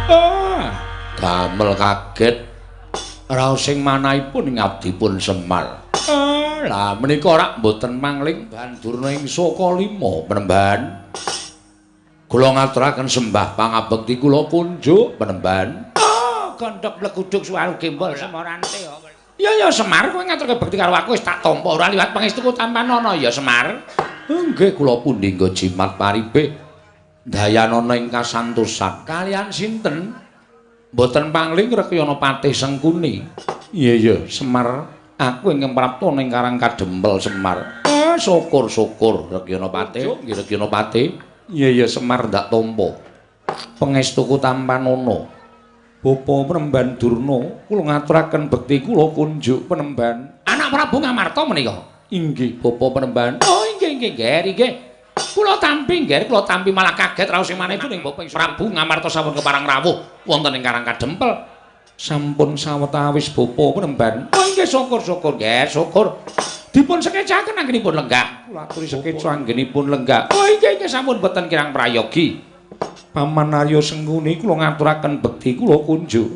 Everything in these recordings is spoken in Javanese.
Ah, damel kaget raos sing manahipun ing abdipun Semar. Lah menika rak mboten mangling Bandurna ing Saka Lima Penemban. Kula ngaturaken sembah pangabekti kula kunjuk Penemban. Gondhok blekuduk suwaru gembol Semorante ya. Ya Semar kowe ngaturke bekti karo aku wis tak tampa ora liwat pangestuku Tampanana ya Semar. Nggih kula pundi nggo jimat paribe Dayanana ing kasantosan. Kalian sinten? Mboten pangling Rekyana Patih Sengkuni. Iya Semar, aku ingkang prapta ning Karang Kadempel Semar. Syukur-syukur Rekyana Patih, nggih Rekyana Patih. Iya Semar ndak tampa. Pangestuku Tampanana. Bapa Penemban Durna, kula ngaturaken bekti kula kunjuk Penemban. Anak Prabu Ngamarta menika. Inggih Bapa Penemban. Oh inggih nggih. Kula tampi nggih, kula tampi malah kaget raos sing maneh ning Bapak Prabu Ngamarta sampun keparang rawuh wonten ing Karang Kadempel. Sampun sawetawis Bapa Penemban. Oh inggih syukur-syukur nggih, syukur. Dipun sekecaken anggenipun lenggah. Kula aturi sekeca anggenipun lenggah. Oh inggih sampun boten kirang prayogi. Paman Arya Sengkuni kula ngaturaken bekti kula kunjuk.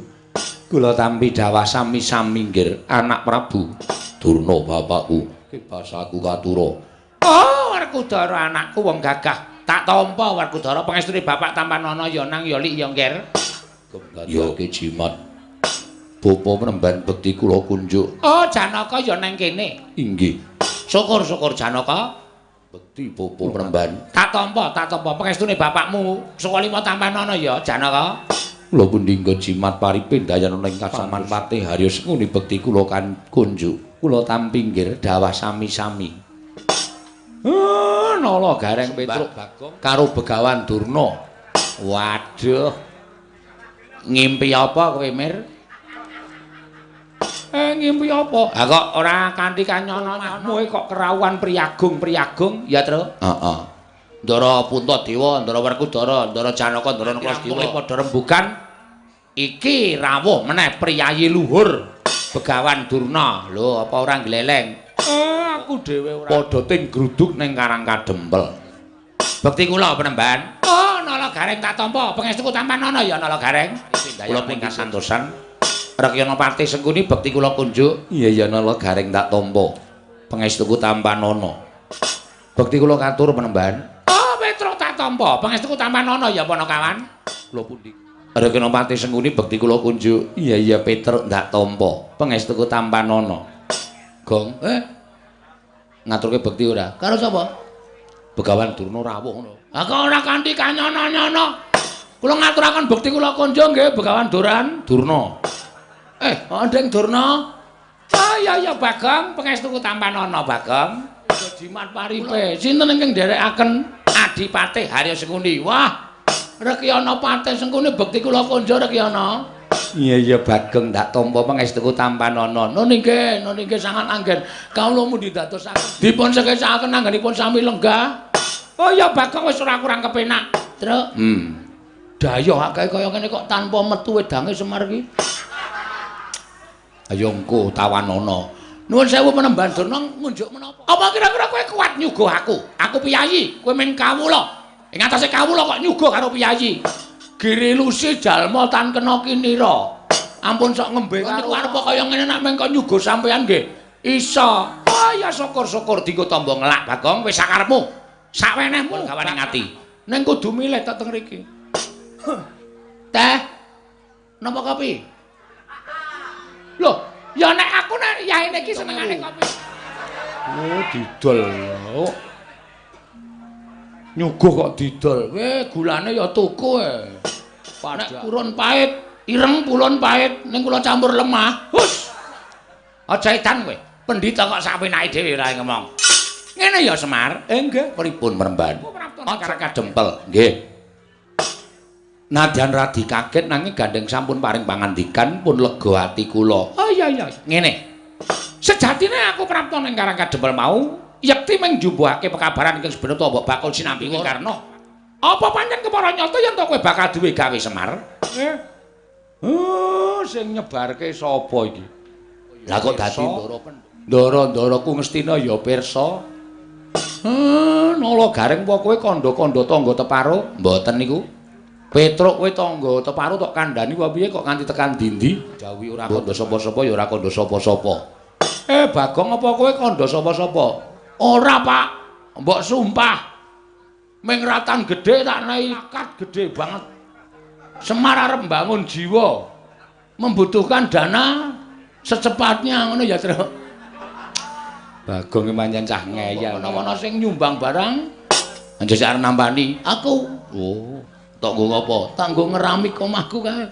Kula tampi dawah sami-sami nggih anak Prabu Durna bapakku. Basaku katura. Oh, Werkudara anakku wong gagah. Tak tampa Werkudara pangestune Bapak Tampanana ya nang ya lik ya ngger. Ya ki jimat. Bapa Penemban bekti kula kunjuk. Oh, Janaka ya nang kene. Inggih. Syukur-syukur Janaka. Bekti Bapa Penemban. Tak tampa pangestune bapakmu Saka Lima Tampanana ya Janaka. Kula pundi nggo jimat paripe Dayanana ing Kasaman Patih Harya Sengkuni bekti kula kan kunjuk. Kula tampi nggih dawah sami-sami. Nala Gareng Petruk karo Begawan Durna. Waduh. Ngimpi apa kowe, Mir? Ngimpi apa? Ha kok ora kanthi kanyana-nyanamu kok kerawuhan priyagung ya, Tru? Heeh. Ndara Puntadewa, Ndara Werkudara, Ndara Janaka, Ndara Naklasdewa padha rembugan. Iki rawuh meneh priyayi luhur Begawan Durna. Lho, apa ora gleleng? Aku dhewe ora padha ting gruduk ning Karang Kadempel. Bekti kula Penemban. Oh, Nala Gareng tak tampa. Pangestuku Tampanana ya Nala Gareng. Kula ping kasantosan. Rekyana Patih Sengkuni bekti kula kunjuk. Iya Nala Gareng tak tampa. Pangestuku Tampanana. Bekti kula katur Penemban. Oh, Petruk tak tampa. Pangestuku Tampanana ya Panakawan. Kula pundi? Rekyana Patih Sengkuni bekti kula kunjuk. Iya Petruk tak tampa. Pangestuku Tampanana. Gong, ngaturke bekti ora? Karo sapa? Begawan Durna rawuh ngono. Ha kok ora kanthi kanyana-nyana. Kula ngaturaken bekti kula kunjuk nggih Begawan Durna. Ndeng Durna. Ya Bagong, pangestuku Tampanana Bagong. Jimat paripe. Sinten ingkang nderekaken Adipatih Harya Sengkuni? Wah, Rekyana Patih Sengkuni bekti kula kunjuk Rekyana. Iya Bagong ndak tampa pangestuku Tampanana. Nun inggih sangat anggen. Kawula mundi dadosaken dipun sekecaken anggenipun sami lenggah. Oh ya Bagong wis ora kurang kepenak, Truk. Dayoh akeh kaya ngene kok tanpa metu wedange Semar iki. Ayo engko tawanana. Nuwun sewu Penemban Durna ngunjuk menapa? Apa kira-kira kowe kuat nyuguh aku? Aku piyayi, kowe men kawula. Ing atase kawula kok nyuguh karo piyayi. Giri lusi jalma tan kena kinira. Ampun sok ngembe karo arep kaya ngene nek mengko nyuguh sampean nggih. Isa. Oh ya syukur-syukur dienggo tamba ngelak Bagong wis sakarepmu. Sakwenehmu gawane ngati. Ning kudu milih tek teng mriki. Teh. Napa kopi? Loh, ya nek aku nek yaene iki senengane kopi. Oh, didol. Nyuguh kok didol. Gulane ya tuku Nek purun pahit, ireng pulun pahit ning kula campur lemah. Hus. Aja edan kowe. Pendhita kok sapenake dhewe ora ngomong. Ngene ya Semar. Nggih, pripun Meremban? Karang Kadempel. Nggih. Nadyan radi kaget nanging gandeng sampun paring pangandikan pun lega ati kula. Oh iya. Ngene. Sejatine aku prapta ning Karang Kadempel mau yekti mung njumbuhake pekabaran ingkang sebenarnya mbok bakul sinambi Karna. Apa pancen kepara nyata yen to kowe bakal duwe gawe Semar? Sing nyebarke sapa iki? Lah kok dadi ndara-ndaraku ngestina ya pirsa. Nala Gareng apa kowe kandha-kandha tangga teparo? Mboten niku. Petruk kowe tangga teparu tok kandhani apa piye kok nganti tekan dindi? Jawi ora kandha sapa-sapa ya ora kandha sapa-sapa. Bagong apa kowe kandha sapa-sapa? Ora, Pak. Mbok sumpah. Ming ratan gedhe tak nehi akad gedhe banget. Semar arep mbangun jiwa. Membutuhkan dana secepatnya ngono ya, Tru. Bagong pancen cah ngeyel. Ana sing nyumbang barang. Anjir arep nampani. Aku. Oh. Tok nggo ngopo? Tak nggo ngeramik omahku kae.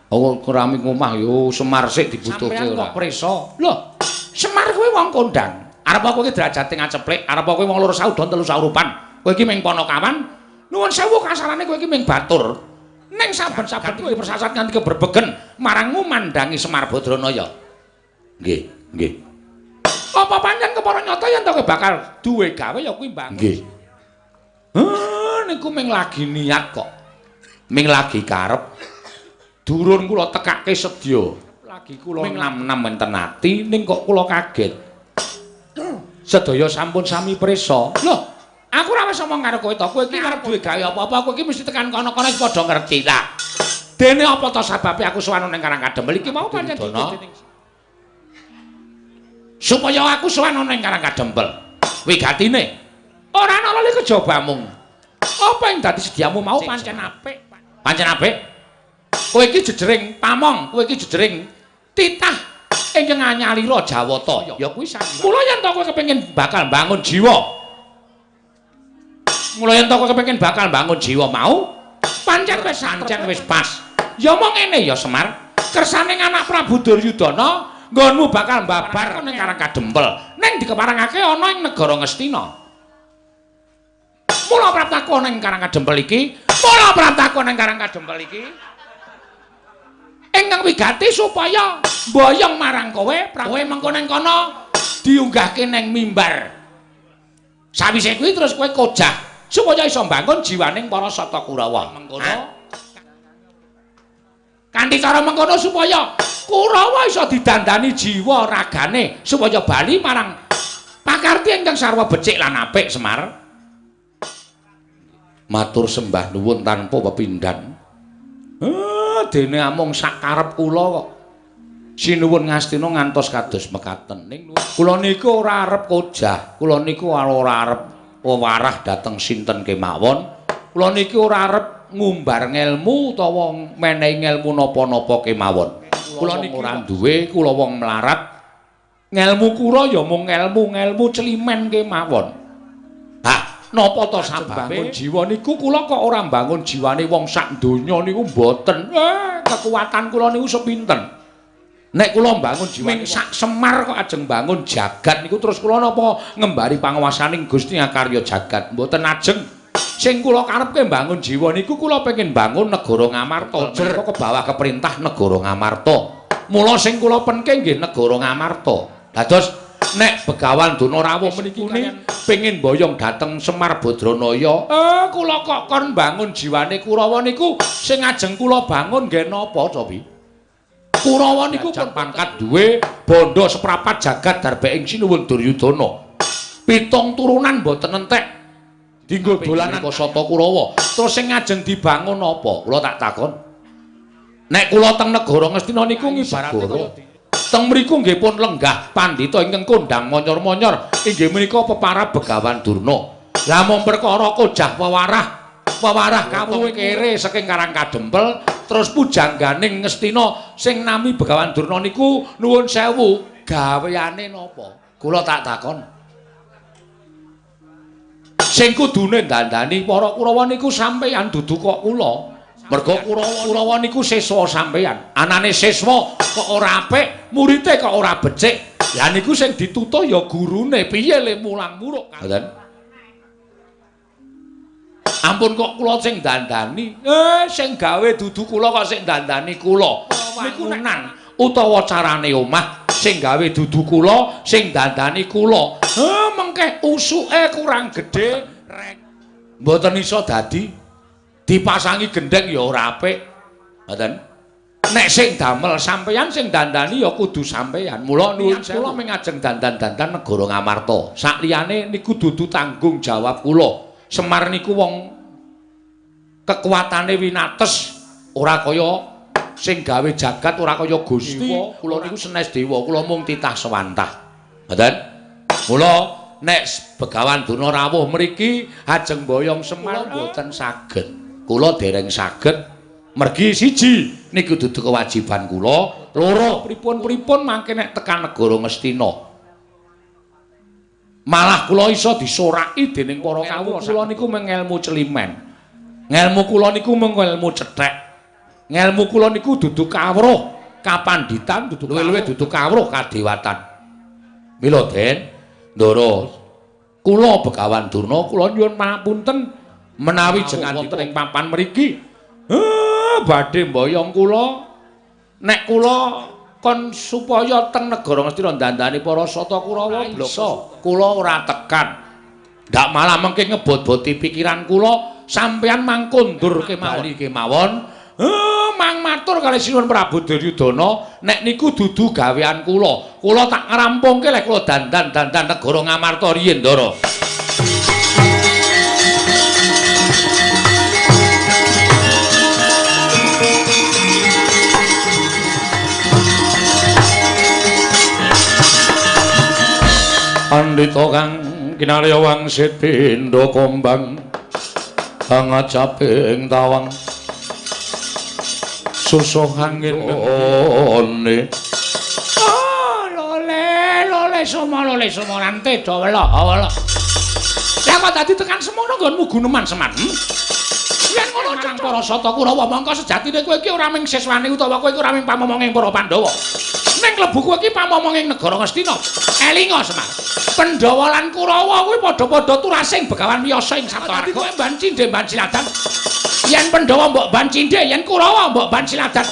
Oh, keramik omah yo Semar sik dibutuhke ora. Sampeyan kok preso. Lho, Semar kuwi wong kondang. Arep kowe iki derajate ngaceplek, arep kowe wong loro saudon telu saurupan. Kowe iki ming Ponokawan. Nuwun sewu kasarane kowe iki ming batur. Ning saben-saben kowe persasat nganti keberbegen marang ngumandangi Semar Badranaya. Nggih, nggih. Apa pancen kepara nyata yen kowe bakal duwe gawe ya kuwi mbangun. Nggih. Niku ming lagi niat kok. Ming lagi karep. Durun kula tekake sedya. Lagi kula nam-nam wonten ati ning kok kula kaget. Sedaya sampun sami prisa. Lho, aku ora wis omong karo kowe to. Kowe iki arep duwe gawe apa-apa, kowe iki mesti tekan kono-kono wis padha ngerti ta. Dene apa to sababe aku sowan ning Karang Kadempel iki mau pancen supaya aku sowan ning Karang Kadempel. Wigatine ora ana lali kejobamu. Apa yang dadi sediamu mau pancen apik. Pancen apik. Kowe iki jejering pamong, kowe iki jejering titah ingkang anyalira Jawata. Ya kuwi sanjang. Mula yen to kowe kepengin bakal bangun jiwa. Mula yen to kowe kepengin bakal bangun jiwa mau pancen wis pas. Ya mong ngene ya Semar. Kersaning anak Prabu Duryudana nggonmu bakal mbabar ning Karang Kadempel. Ning dikeparengake ana ing negara Ngastina. Mula praptaku ning Karang Kadempel iki, ingkang wigati supaya mboyong marang kowe, kowe mengko ning kono diunggahke ning mimbar. Sawise kuwi terus kowe kojah supaya iso mbangun jiwaning para Sata Kurawa. Mengkono kanthi cara mengkono supaya Kurawa iso didandani jiwa ragane supaya bali marang pakarti ingkang sarwa becik lan apik Semar. Matur sembah nuwun tanpa pepindhan. Dene amung sak karep kula kok. Sinuwun Ngastina ngantos kados mekaten. Ning kula niku ora arep kojah, kula niku ora arep wewarah dhateng sinten kemawon. Kula niku ora arep ngumbar ngelmu utawa menehi ngelmu napa-napa kemawon. Kula niku ora duwe, kula wong melarat. Ngelmu kula ya mung ngelmu celimen kemawon. Napa to sababe jiwa niku kula kok ora mbangun jiwane wong sak donya niku mboten. Kekuatan kula niku sepinten. Nek kula mbangun jiwane sak Semar kok ajeng mbangun jagat niku terus kula napa ngembari panguwasaning Gusti Ngakarya jagat. Mboten ajeng. Sing kula karepke mbangun jiwa niku kula pengin bangun negara Ngamarta. Jer kok bawah keperintah negara Ngamarta. Mula sing kula penke nggih negara Ngamarta. Dados nek Begawan Donorawuh meniki pengin boyong dateng Semar Badranaya, kula kok kon bangun jiwane Kurawa niku sing ajeng kula bangun nggih napa to pi? Kurawa niku pun pangkat duwe bondo seprapat jagat darbeking Sinuwun Duryudana. 7 turunan mboten entek dienggo dolanan Sata Kurawa. Terus sing ajeng dibangun apa? Kula tak takon. Nek kula teng negara Ngastina niku ngibarate teng mriku nggih pun lenggah pandhita ingkang kondang monyor-monyor inggih menika peparab Begawan Durna. Lah mung perkara kojah wewarah kawruh kere saking Karang Kadempel terus pujangganing Ngastina sing nami Begawan Durna niku nuwun sewu gaweane napa? Kula tak takon. Sing kudune dandani para Kurawa niku sampeyan dudu kok kula. Merga Kurawa niku siswa sampeyan. Anane siswa kok ora apik, murite kok ora becik. Lah niku sing ditutuh ya gurune. Piye le mulang muruk? Ngoten. Ampun kok kula sing dandani. Sing gawe dudu kula kok sing dandani kula. Niku nang utawa carane omah sing gawe dudu kula, sing dandani kula. Mengke usuke kurang gedhe rek. Mboten iso dadi dipasangi gendeng ya ora apik. Ngoten. Nek sing damel sampeyan sing dandani ya kudu sampeyan. Mula nuwun kula ming ajeng dandan-dandan negara Ngamarta. Sak liyane niku dudu tanggung jawab kula. Semar niku wong kekuatane winates ora kaya sing gawe jagat ora kaya Gusti. Kula niku sanes dewa, kula mung titah sewantah. Mboten? Mula nek Begawan Durna rawuh mriki ajeng Boyong Semar mboten saged. Kula dereng saged mergi siji niku dudu kewajiban kula, loro pripun-pripun mangke nek tekan negara Ngastina. Malah kula iso disoraki dening para kawula. Kula niku mung ngelmu celimen. Ngelmu kula niku mung ngelmu cethek. Ngelmu kula niku dudu kawruh kapanditan, dudu luwih-luwih dudu kawruh kadewatan. Mila Den, Ndara kula Begawan Durna kula nyuwun pangapunten menawi jenengan wonten ing papan mriki badhe mboyong kula nek kula kon supaya teng negara Ngastina dandani para Sata Kurawa bisa kula ora tekan. Ndak malah mengke ngebot-boti pikiran kula sampeyan mangkondur kemawon. Mang matur kalih sinuwun Prabu Duryudana nek niku dudu gawean kula. Kula tak ngrampungke lek kula dandan negara Ngamarta riyin Ndara. Pandhita kang kinarya wangsit pindha kombang ngajaping tawang susuh angin one lole somo nante do wela lah kok dadi tekan semono nggonmu Guneman Semar yen ngono marang para Sata Kurawa mangka sejatine kowe iki ora ming siswane utawa kowe iki ora ming pamomonging para Pandhawa ning klebu kowe iki pamomonging negara Ngastina elinga Semar Pandhawa lan Kurawa kuwi padha-padha turasing Begawan Wiyasa ing Saptawarga kowe mban cindhe mban siladan yen Pandhawa mbok ban cindhe yen Kurawa mbok ban siladan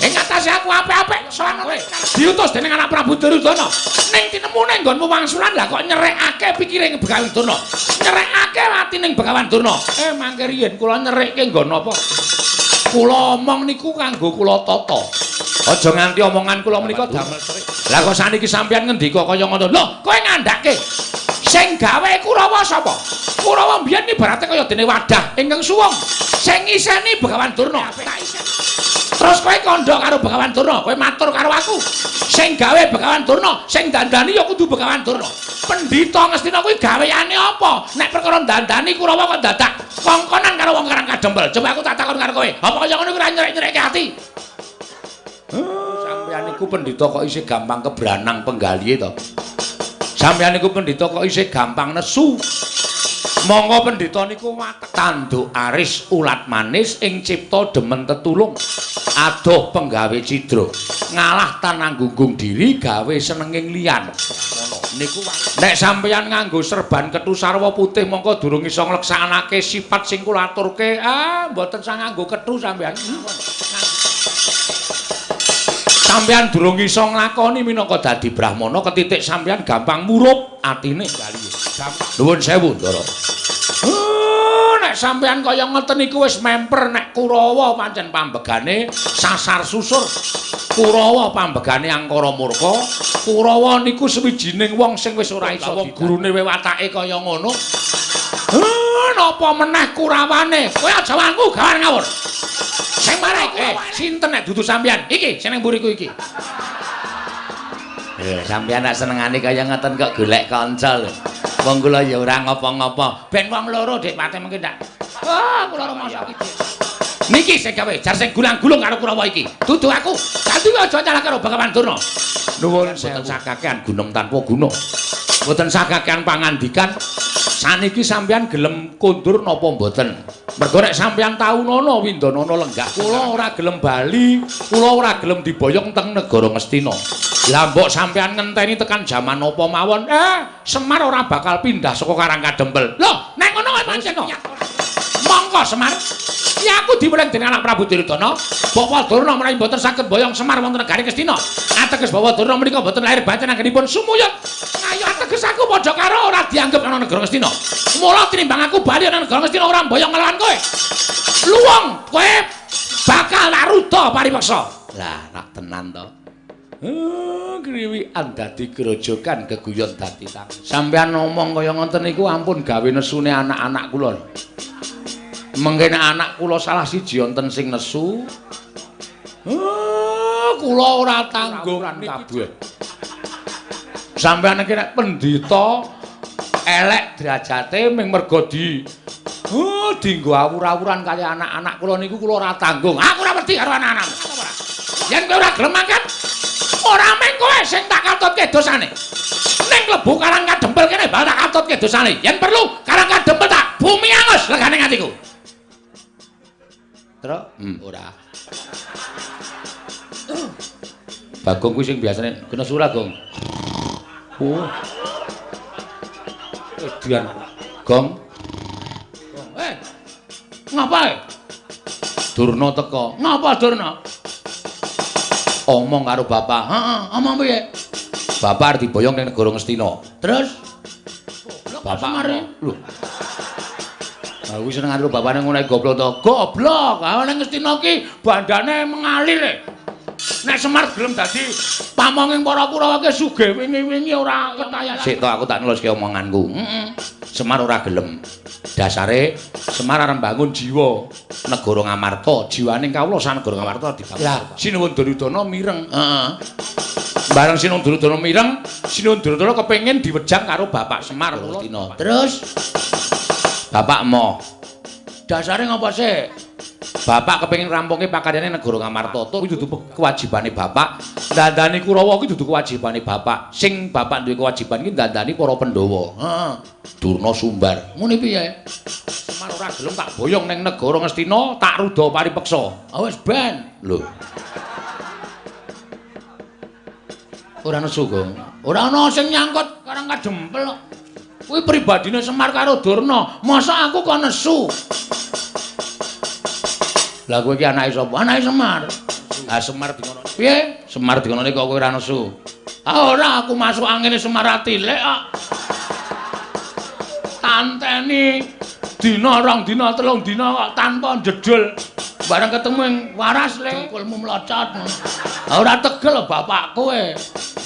ing atase aku apik-apik sowan kowe diutus dening anak Prabu Duryudana ning tinemune nggonmu wangsulan lah kok nyerekake pikire Begawan Durna nyerekake atining Begawan Durna mangke riyen kula nyerekke nggon apa kula omong niku kanggo kula tata aja nganti omongan kula menika damel serik lah kok saniki sampeyan ngendika kaya ngono lho kowe ngandhake sing gawe Kurawa sapa Kurawa mbiyen ibarate kaya dene wadah ingkang suwung sing ngiseni Begawan Durna terus kowe kandha karo Begawan Durna kowe matur karo aku sing gawe Begawan Durna sing dandani ya kudu Begawan Durna Pendhita Ngastina kuwi gaweane apa nek perkara dandani Kurawa kok dadak kongkonan karo wong Karang Kadempel coba aku tak takon karo kowe apa kaya ngono kuwi ora nyerek-nyerekke ati sampeyan niku pendhita kok isih gampang kebranang penggalihe to sampeyan niku pendhita kok isih gampang nesu monggo pendhita niku watek tanduk aris ulat manis ing cipta demen tetulung adoh penggawe cidra ngalah tananggunggung diri gawe senenging liyan ngono niku nek sampeyan nganggo serban kethu sarwa putih mongko durung iso ngleksanake sifat sing kula aturke mboten sang nganggo kethu sampeyan sampeyan durung iso nglakoni minangka dadi brahmana ketitik sampeyan gampang murup atine kaliye nuwun sewu Ndara nek sampeyan kaya ngoten niku wis memper nek Kurawa pancen pambegane sasar susur Kurawa pambegane angkara murka Kurawa niku sawijining wong sing wis ora iso gurune wewatake kaya ngono napa meneh Kurawane kowe aja wangu gawan ngawur sing marek sinten nek dudu sampeyan iki sing nang mburiku iki sampeyan nek senengane kaya ngoten kok golek kanca lho wong kula ya ora ngopo-ngopo ben wong loro Dik Pate mungkin ndak kula ora mosok iki niki sing gawe jar sing gulang-gulung karo Kurawa iki dudu aku dadi aja nyalah karo Begawan Durna nuwun boten sakakean gunem tanpa guna boten sakakean pangandikan saniki sampeyan gelem kondur napa mboten mergo nek sampeyan tau nono windanana lenggah kula ora gelem bali kula ora gelem diboyong teng negara Ngastina lah mbok sampeyan ngenteni tekan jaman apa mawon Semar ora bakal pindah saka Karang Kadempel lho nek ngono kowe pancen mongko Semar ya aku diweling dening anak Prabu Duryudana Bapak Durna menawi mboten saged boyong Semar wonten negari Ngastina ateges Bapak Durna menika mboten lahir batin anggenipun sumuyut ayo ateges aku padha karo ora dianggep ana negara Ngastina mula tinimbang aku bali ana negara Ngastina ora boyong nglawan kowe luwung kowe bakal naruda paripeksa lah nak tenan to kriwikan dadi grojokan geguyon dadi tangan sampeyan ngomong kaya ngoten niku ampun gawe nesune anak-anak kula Mengke nek anak kula salah siji wonten sing nesu. Kula ora tanggung kabeh. Sampeyan iki nek pendhita elek derajate ming mergo dienggo awur-awuran kali anak-anak kula niku kula ora tanggung. Aku ora wedi karo anak-anak. Yen kowe ora gelem mangkat, ora mung kowe sing tak katutke dosane. Ning klebu Karang Kadempel kene bakal tak katutke dosane. Yen perlu Karang Kadempel tak bumi angus legane atiku. Terus ora. Bagong kuwi sing biasane kena surah, Gong. Oh. Edian. Gong. Ngapa? Durna teko. Ngapa Durna? Omong karo bapak. Heeh, omong piye? Bapak arep diboyong ning negara Ngastina. Terus bapak mari. Lho. Lah kuwi seneng karo bapane ngono goblok to. Goblok. Ah ning Ngastina ki bandane mengalir. Nek Semar gelem dadi pamonging para Kurawa ki sugih wingi-wingi ora ketayaan. Sik to aku tak neluske omonganku. Semar ora gelem. Dasare Semar arep bangun jiwa negara Ngamarta. Jiwane kawula sak negara Ngamarta dibangun. Lah Sinuwun Duryudana mireng. Heeh. Bareng Sinuwun Duryudana mireng, Sinuwun Duryudana kepengin diwejang karo Bapak Semar Ngastina. Terus Bapak mo. Dasare ngopo sik? Bapak kepengin rampungke pakaryane negara Ngamarta. Kuwi dudu kewajibane Bapak. Ndandani Kurawa kuwi dudu kewajibane Bapak. Sing Bapak duwe kewajiban iki ndandani para Pandhawa. Heeh. Durna Sumbar. Ngene piye? Semar ora gelem tak boyong ning negara Ngastina, tak rudha paripeksa. Wis ben. Lho. Ora nesu, Gong. Ora ana sing nyangkut Karang Kadempel. Kuwi pribadine Semar karo Durna. Masa aku kok nesu? Lah kowe iki anake sapa? Anake Semar. Ah Semar dingono. Piye? Semar dingonone kok kowe ora nesu. Ah ora aku masuk angine Semar atilek kok. Tanteni dina rong dina telung dina kok tanpa jedul. Bareng ketemu ing waras le dengkulmu mlocot. Ah ora tegel bapakku kowe.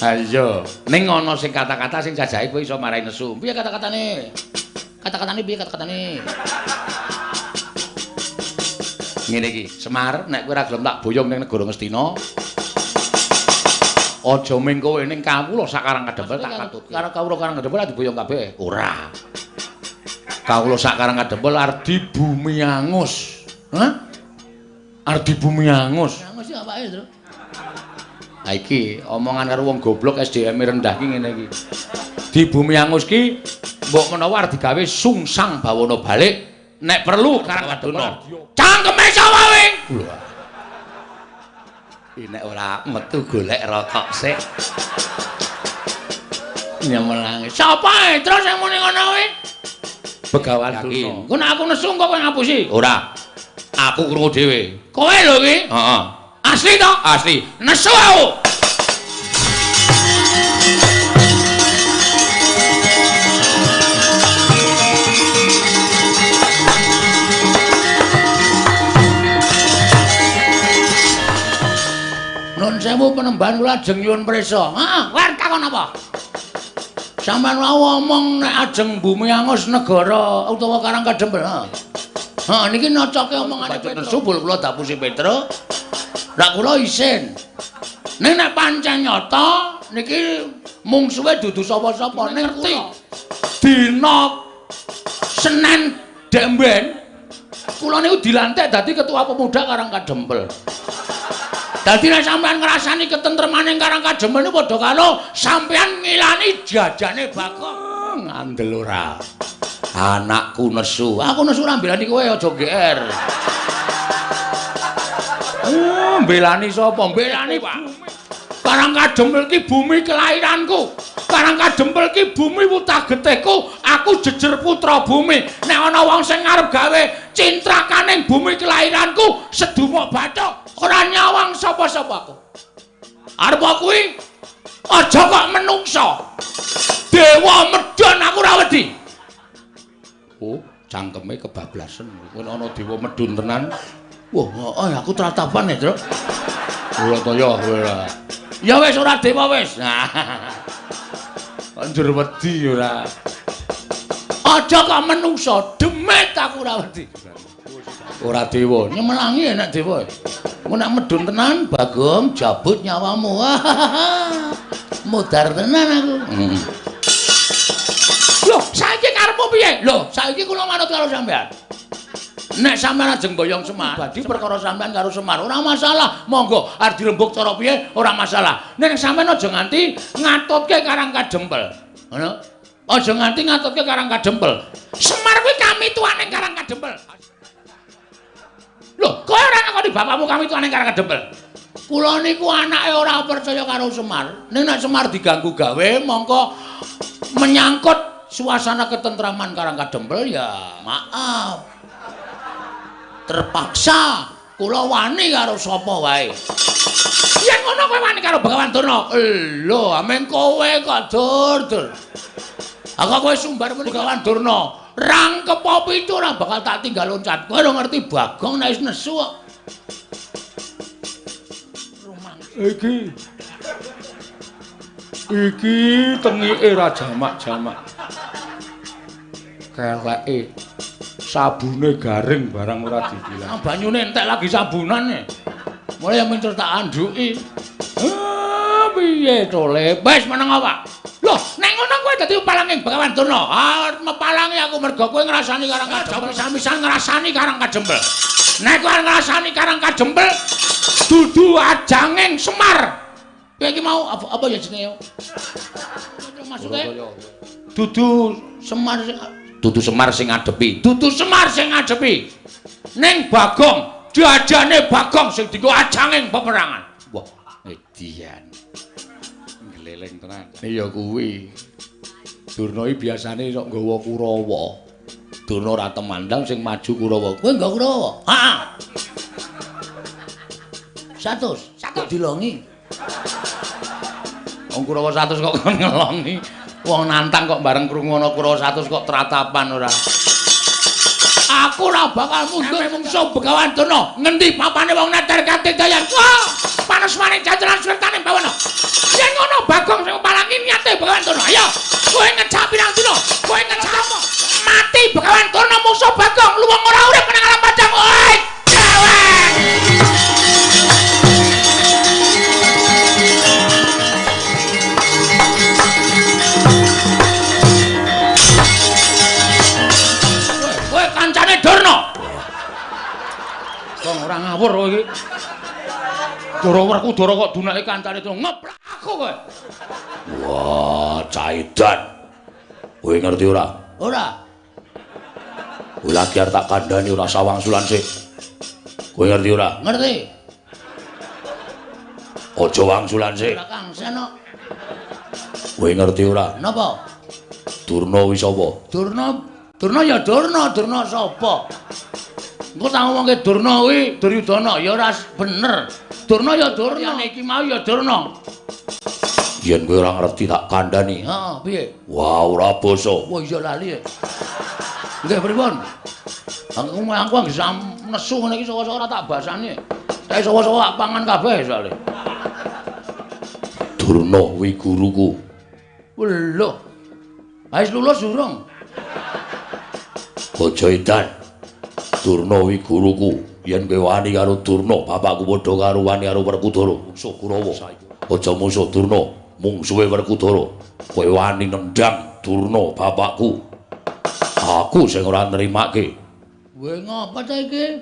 Ha iya, ning ana sing kata-kata sing jajahe kowe iso marahi nesu. Piye kata-katane? Kata-katane piye kata-katane? Ngene iki, Semar, nek kowe ora gelem tak boyong ning negara Ngastina, aja ming kowe ning kawula sak Karang Kadempel tak katutke. Karo kawula Karang Kadempel diboyong kabeh. Ora. Kawula sak Karang Kadempel arep di bumi angus. Hah? Arep di bumi angus. Angus iki apake, Tru? Ha iki omongan karo wong goblok SDM-e rendah ki ngene iki. Di bumi angus ki mbok menawa arep digawe sungsang bawana balik. Nek perlu Karang Kadempel. Cangkeme sapa kowe? Nek ora metu golek rokok sik. Nyemelange. Sapa terus sing muni ngono kuwi? Begawan Durna. Ku nek aku nesu kok kowe ngapusi? Ora. Aku krungu dhewe. Kowe lho iki? Heeh. Asli to? Asli. Nesu aku. Nun sewu penemban kula ajeng nyuwun prisa. Heeh, kowe takon apa? Sampeyan wau omong nek ajeng bumi angus negara utawa Karang Kadempel. Heeh, niki nocoke omongane Petro. Kula dapusi Petro. Lah kula isin. Ning nek pancen nyata niki mungsuhe dudu sapa-sapa ngerti. Dina Senin Demben kula niku dilantik dadi ketua pemuda Karang Kadempel. Dadi nek sampean ngrasani ketentremane Karang Kadempel niku padha karo sampean ngilani jajane Bagong. Ngandel ora. Anakku nesu. Aku nesu ora mbelani kowe aja GR. Mbelani sapa? Mbelani Karang Kadempel ki bumi kelahiranku. Karang Kadempel ki bumi wutah getihku. Aku jejer putra bumi. Nek ana wong sing arep gawe cintrakaning bumi kelahiranku, sedumuk bathuk ora nyawang sapa-sapa aku. Arep kuwi aja kok menungso. Dewa medhon aku ora wedi. Oh, cangkeme kebablasen. Kowe ana dewa medhun tenan. Wah, aku tratapan ya, Tru. Ora to ya, ora. Ya wis ora dewa wis. Anjur wedi ora. Aja kok menungso, demit aku ora wedi. Ora dewa, nyemelangi enak dewa. Mun nek medun tenan, Bagong jabut nyawamu. Mudar tenan aku. Loh, saiki karepmu piye? Loh, saiki kula manut karo sampean. Nek sampean ajeng boyong Semar, dadi perkara sampean karo Semar ora masalah. Monggo arep dirembuk cara piye ora masalah. Nek sampean aja nganti ngatutke Karang Kadempel. Ngono. Aja nganti ngatutke Karang Kadempel. Semar kuwi kami tuane Karang Kadempel. Loh, kowe ora ngakoni bapakmu kami tuane Karang Kadempel. Kula niku anake ora percaya karo Semar. Nek Semar diganggu gawe mongko menyangkut suasana ketentraman Karang Kadempel ya maaf. Terpaksa kula wani karo sapa wae. Yen ngono kowe wani karo Begawan Durna. Lho, ameng kowe kok dur. Aku kowe sumbar Begawan Durna. Rangkep apa itu ora bakal tak tinggal loncat. Kowe ora ngerti Bagong nek wis nesu kok. Iki tengike ra jamak-jamak. Keleke sabune garing barang ora dibilang. Banyune entek lagi sabunane. Mulai yang mincer tak anduki. Piye to le? Wis meneng apa? Loh, nek ngono kowe dadi palanging Begawan Durna. Mepalangi aku mergo kowe ngrasani Karang Kadempel. Samisan ngrasani Karang Kadempel. Nek kowe ngrasani Karang Kadempel dudu ajanging Semar. Kowe iki mau apa ya jenenge? Maksude dudu Semar sing ngadepi. Dudu Semar sing ngadepi. Ning Bagong, jajane Bagong sing dienggo ajanging peperangan. Wah, edian. Ngleleng tenan. Iya kuwi. Durna iki biasane sok nggawa Kurawa. Durna ora temandang sing maju Kurawa. Kowe nggawa Kurawa? Heeh. 100 dilongi. Wong Kurawa 100 kok kon ngelongi. Wong nantang kok bareng krungu ana Kurawa 100 kok tratapan ora. Aku ora bakal mundur mungsuh Begawan Durna. Ngendi papane wong neter kanthi dayan. Wah, panas maning jajaran sertane bawana. Yen ngono Bagong sing palangi niate Begawan Durna. Ayo, kowe ngecap pirang dina? Kowe ngecap apa? Mati Begawan Durna mungsuh Bagong. Luwung ora urip nang alam padang. Oi, cewek. Durna. Wong ora ngawur kowe iki. Dara Werkudara kok dunake kancane ngeplak aku kowe. Wah, Caidan. Kowe ngerti ora? Ora. Kowe lagi arep tak kandhani ora sawangsulan sik. Kowe ngerti ora? Ngerti. Aja wangsulan sik. Ora Kang Seno. Kowe ngerti ora? Napa? Durna kuwi sapa? Durna ya Durna sapa? Engko tak ngomongke Durna kuwi Duryudana ya ora bener. Durna ya Durna, iki mau ya Durna. Yen kowe ora ngerti tak kandhani. Heeh, piye? Wah, ora basa. Wah, iya lali. Nggih, pripun? Aku anggere nesu ngene iki saka-saka ora tak basani. Tak saka-saka pangan kabeh soalé. Durna kuwi guruku. Lho. Wis lulus durung? Aja edan. Durna kuwi guruku. Yen kowe wani karo Durna, bapakku padha karo wani karo Werkudara, musuh Kurawa. Aja musuh Durna, mungsuhe Werkudara. Kowe wani nendang Durna bapakku. Aku sing ora nrimake. Kowe ngapa ta iki?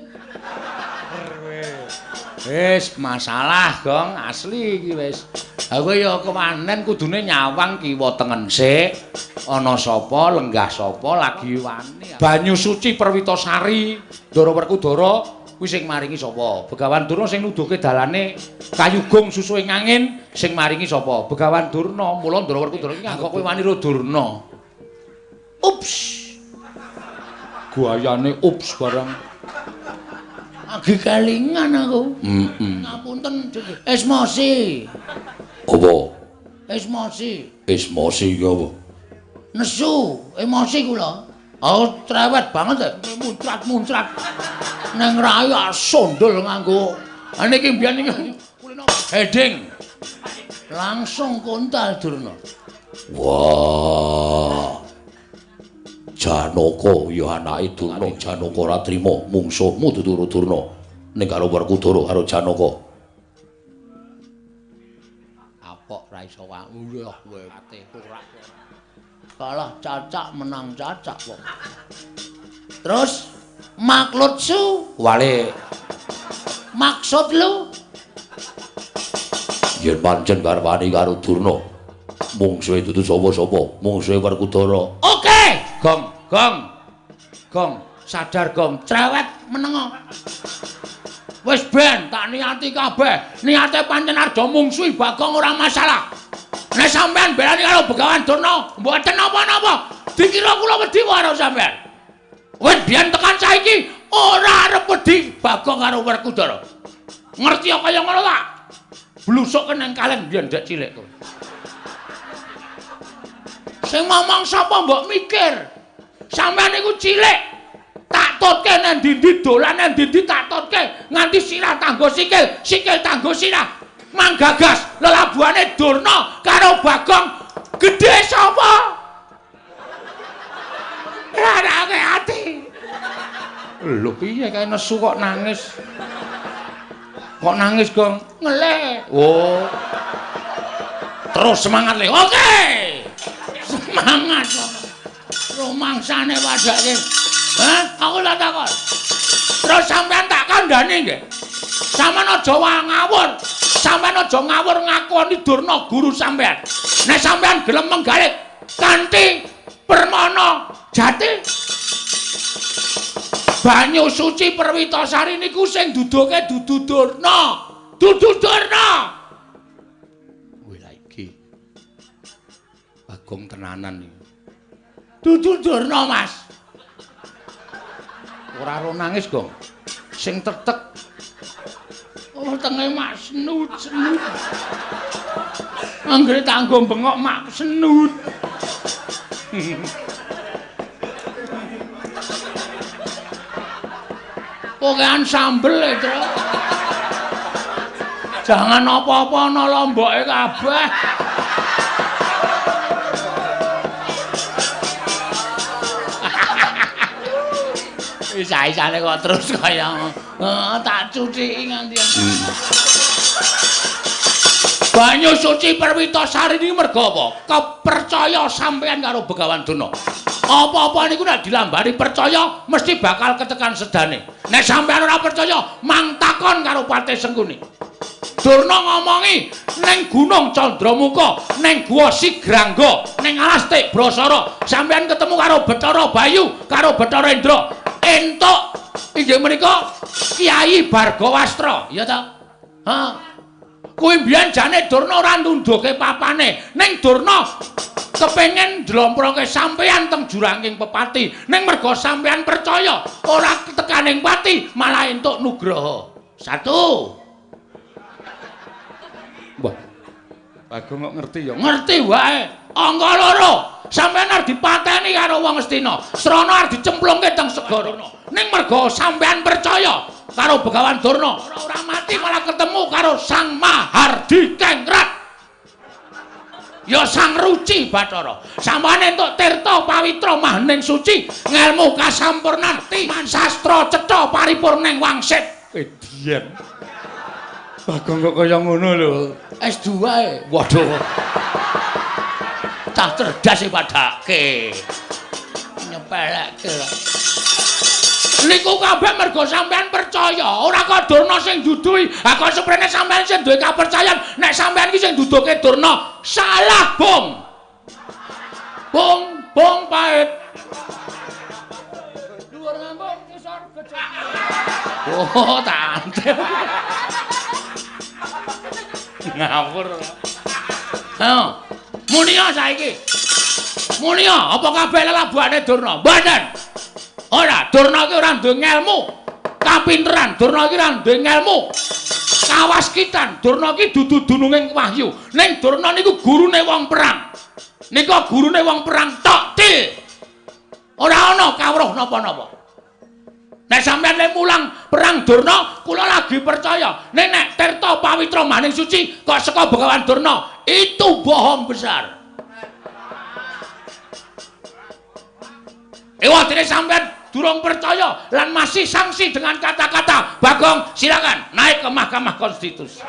Wis masalah, Gong, asli iki wis. Aku ya kewanen kudune nyawang kiwa tengen sik. Ana sapa, lenggah sapa lagi wani. Banyu suci Perwitasari, Ndara Werkudara kuwi sing maringi sapa? Begawan Durna sing nuduhke dalane Kayugung susuhing angin sing maringi sapa? Begawan Durna. Mula Ndara Werkudara iki kok kowe wani ro Durna. Ups. Guayane ups barang. Agi kelingan aku. Ngapunten, Esmosi. Apa? Esmosi. Esmosi iki apa? Nesu, emosi kula. Oh, trewet banget muncrat-muncrat. Nang rayu sondol nganggo. Niki mbiyen niki kulino heading. Langsung kontal Durna. Wah. Janaka ya anake Durna. Janaka ora trima mungsuhmu tuturu Durna ning karo Werkudara karo Janaka. Apok ra iso wae kowe ate ora. Kalah cacak menang cacak kok. Terus maklutsu wale maksud lu yen pancen garwane karo Durna mungsuhe dudu sapa-sapa mungsuhe Werkudara. Oke gong sadar gong cerewet menengo wis ben tak niati kabeh niate pancen arep mungsuhi Bagong ora masalah. Nek sampean belani karo Begawan Durna mboten napa-napa dikira kula wedi karo sampean. Wis biyen tekan saiki ora arep wedi Bagong karo Werkudara. Ngerti kaya ngono ta? Blusuk nang kalen biyen dek cilik kowe. Sing ngomong sapa mbok mikir. Sampeyan iku cilik. Tak tutke nang ndi-ndi dolan nang ndi-ndi tak tutke nganti sirah tanggo sikil, sikil tanggo sirah. Manggagas lelabuhane Durna karo Bagong gedhe sapa? Larake ati. Lho piye kae nesu kok nangis? Kok nangis, Gong? Ngeleh. Oh. Terus semangat le. Oke. Semangat. Rumangsane padake. Hah? Aku lak takon. Terus sampean tak kandhani nggih. Sampeyan aja ngawur. Sampeyan aja ngawur ngakoni Durna guru sampeyan. Nek sampeyan gelem menggalit kanthi permana jati banyu suci Perwitasari niku sing duduke dudu Durna. Dudu Durna. Kuwi lha iki. Bagong tenanan iki. Dudu Durna, Mas. Ora ro nangis, Gong. Sing tetek. Oh, tenge mak senut. Anggere tanggo bengok mak senut. Pokean sambel e, Tru. Jangan apa-apa ana lomboke kabeh. Isa-isane kok terus kaya tak cuciki nganti. Banyu suci Perwitasari ini mergo apa? Kepercaya sampeyan karo Begawan Durna. Apa-apa niku nek dilambari percaya mesti bakal ketekan sedane. Nek sampeyan ora percaya, mang takon karo Patih Sengkuni. Durna ngomongi ning Gunung Candramuka, ning Guwa Sigrangga, ning Alas Tik Brasara, sampeyan ketemu karo Bathara Bayu, karo Bathara Indra. Entuk inggih menika Kyai Bargawastra, ya ta? Ha. Kuwi mbiyen jane Durna ora nunduke papane, ning Durna kepengin ndlomproke sampeyan teng juranging pepati, ning merga sampeyan percaya ora tekaning pati malah entuk nugraha. 1. Wah. Bagong kok ngerti ya? Ngerti wae. Angka 2. Sampeyan arep dipateni karo wong Astina. Srana arep dicemplungke teng segara. Ning merga sampeyan percaya karo Begawan Durna, ora mati malah ketemu karo Sang Mahardi Kengrat. Ya Sang Ruci Bathara. Sampeyan entuk tirta pawitra mahaning suci, ngelmu kasampurnan, timan sastra cetha paripurning wangsit. Edian. Bagong kok kaya ngono lho. S2 e. Waduh. Cah cerdas e padake. Nyepelekke. Niku kabeh mergo sampean percaya, ora kok Durna sing duduhi. Ha kok suprene sampean sing duwe kapercayan, nek sampean iki sing duduke Durna, salah, Bung. Bung pait. Dhuwur ngambung ngisor gejek. Oh, tante. Ngawur. Ha. Munia saiki. Munia, apa kabeh lelabuhane Durna? Mboten. Ora, Durna iki ora duwe ngelmu, kapinteran. Durna iki ora duwe ngelmu, kawaskitan. Durna iki dudu dununging wahyu. Ning Durna niku gurune wong perang. Nika gurune wong perang tok, Til. Ora ana kawruh napa-napa. Nek sampeyan le mulang perang Durna, kula lagi percaya. Nek tirta pawitra maning suci kok saka Begawan Durna, itu bohong besar. Ewadene sampean durung percaya lan masih sanksi dengan kata-kata. Bagong, silakan naik ke Mahkamah Konstitusi.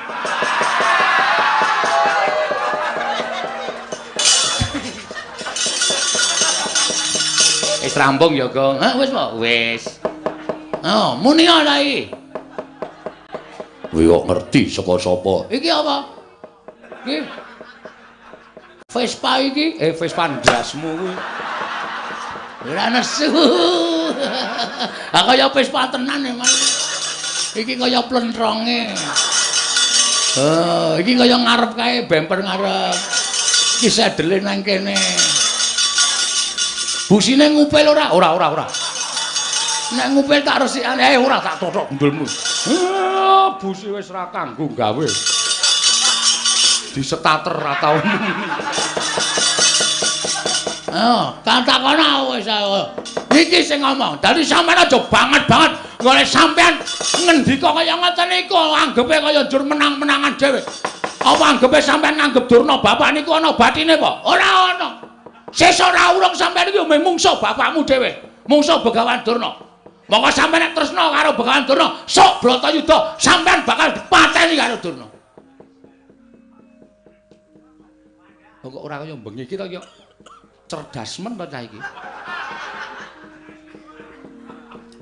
Wis rampung ya, Gong. Hah, wis po? Wis. Oh, muni ta iki? Kowe kok ngerti saka sapa? Iki apa? Iki Vespa iki, Vespa ndasmu kuwi. Ora nesu. Ah kaya Vespa tenan e, Mas. Iki kaya plentronge. Oh, iki kaya ngarep kae bemper ngarep. Iki sedele nang kene. Busine ngupil ora? Ora. Nek ngupil tak resikane ora tak totok gundulmu. Busi wis ra kanggo gawe. Disetater ra tau. Katakono wis iki sing ngomong. Dadi sampean aja banget-banget golek sampean ngendika kaya ngoten niku anggepe kaya njur menang-menangan dhewe. Apa anggepe sampean nganggep Durna bapak niku ana batine apa? Ora ana. Sesuk ora urung sampean iki mungsuh bapakmu dhewe. Mungsuh Begawan Durna. Monggo sampean nek tresna karo Begawan Durna, sok Bratayuda sampean bakal dipateni karo Durna. Kok ora kaya bengi iki to ya? Cerdas men to cah iki.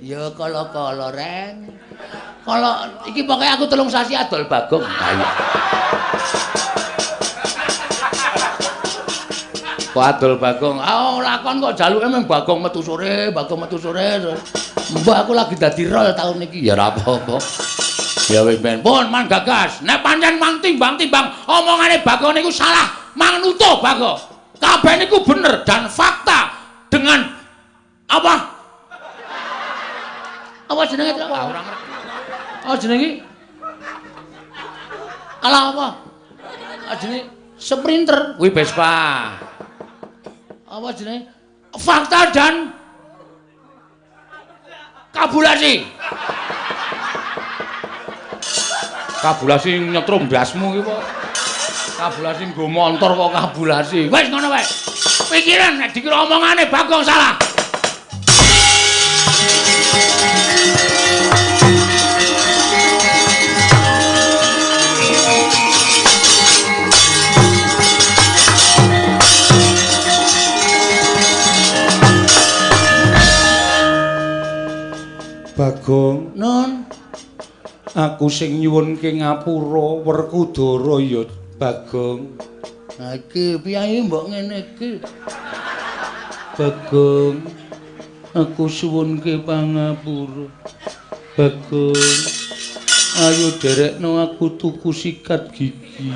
Ya kala-kala Ren. Kala iki pokoke aku 3 sasi adol Bagong. Ayo. Kok adol Bagong? Lakon kok jaluke mung Bagong metu sore, Bagong metu sore. Mbah aku lagi dadi rol taun iki. Ya ora apa-apa. Ya wis ben. Pun man gagas. Nek pancen mang timbang-timbang omongane Bagong niku salah, mang nutuh Bagong. Kabeh niku bener dan fakta dengan apa? Apa jenenge? Ora ngerti. Oh jenenge? Alah apa? Jenenge Sprinter, kuwi Vespa. Apa jenenge? Fakta dan kabulasi. Kabulasi nyetrum blasmu iki kok. Kabulasi nggo montor kok kabulasi. Wis ngono wae. Pikiran nek dikira omongane Bagong salah. Bagong, Nun. Aku sing nyuwunke ngapura Werkudara ya, Bagong. Ha iki piye mbok ngene iki? Bagong, aku suwunke pangapura. Bagong, ayo derekno aku tuku sikat gigi.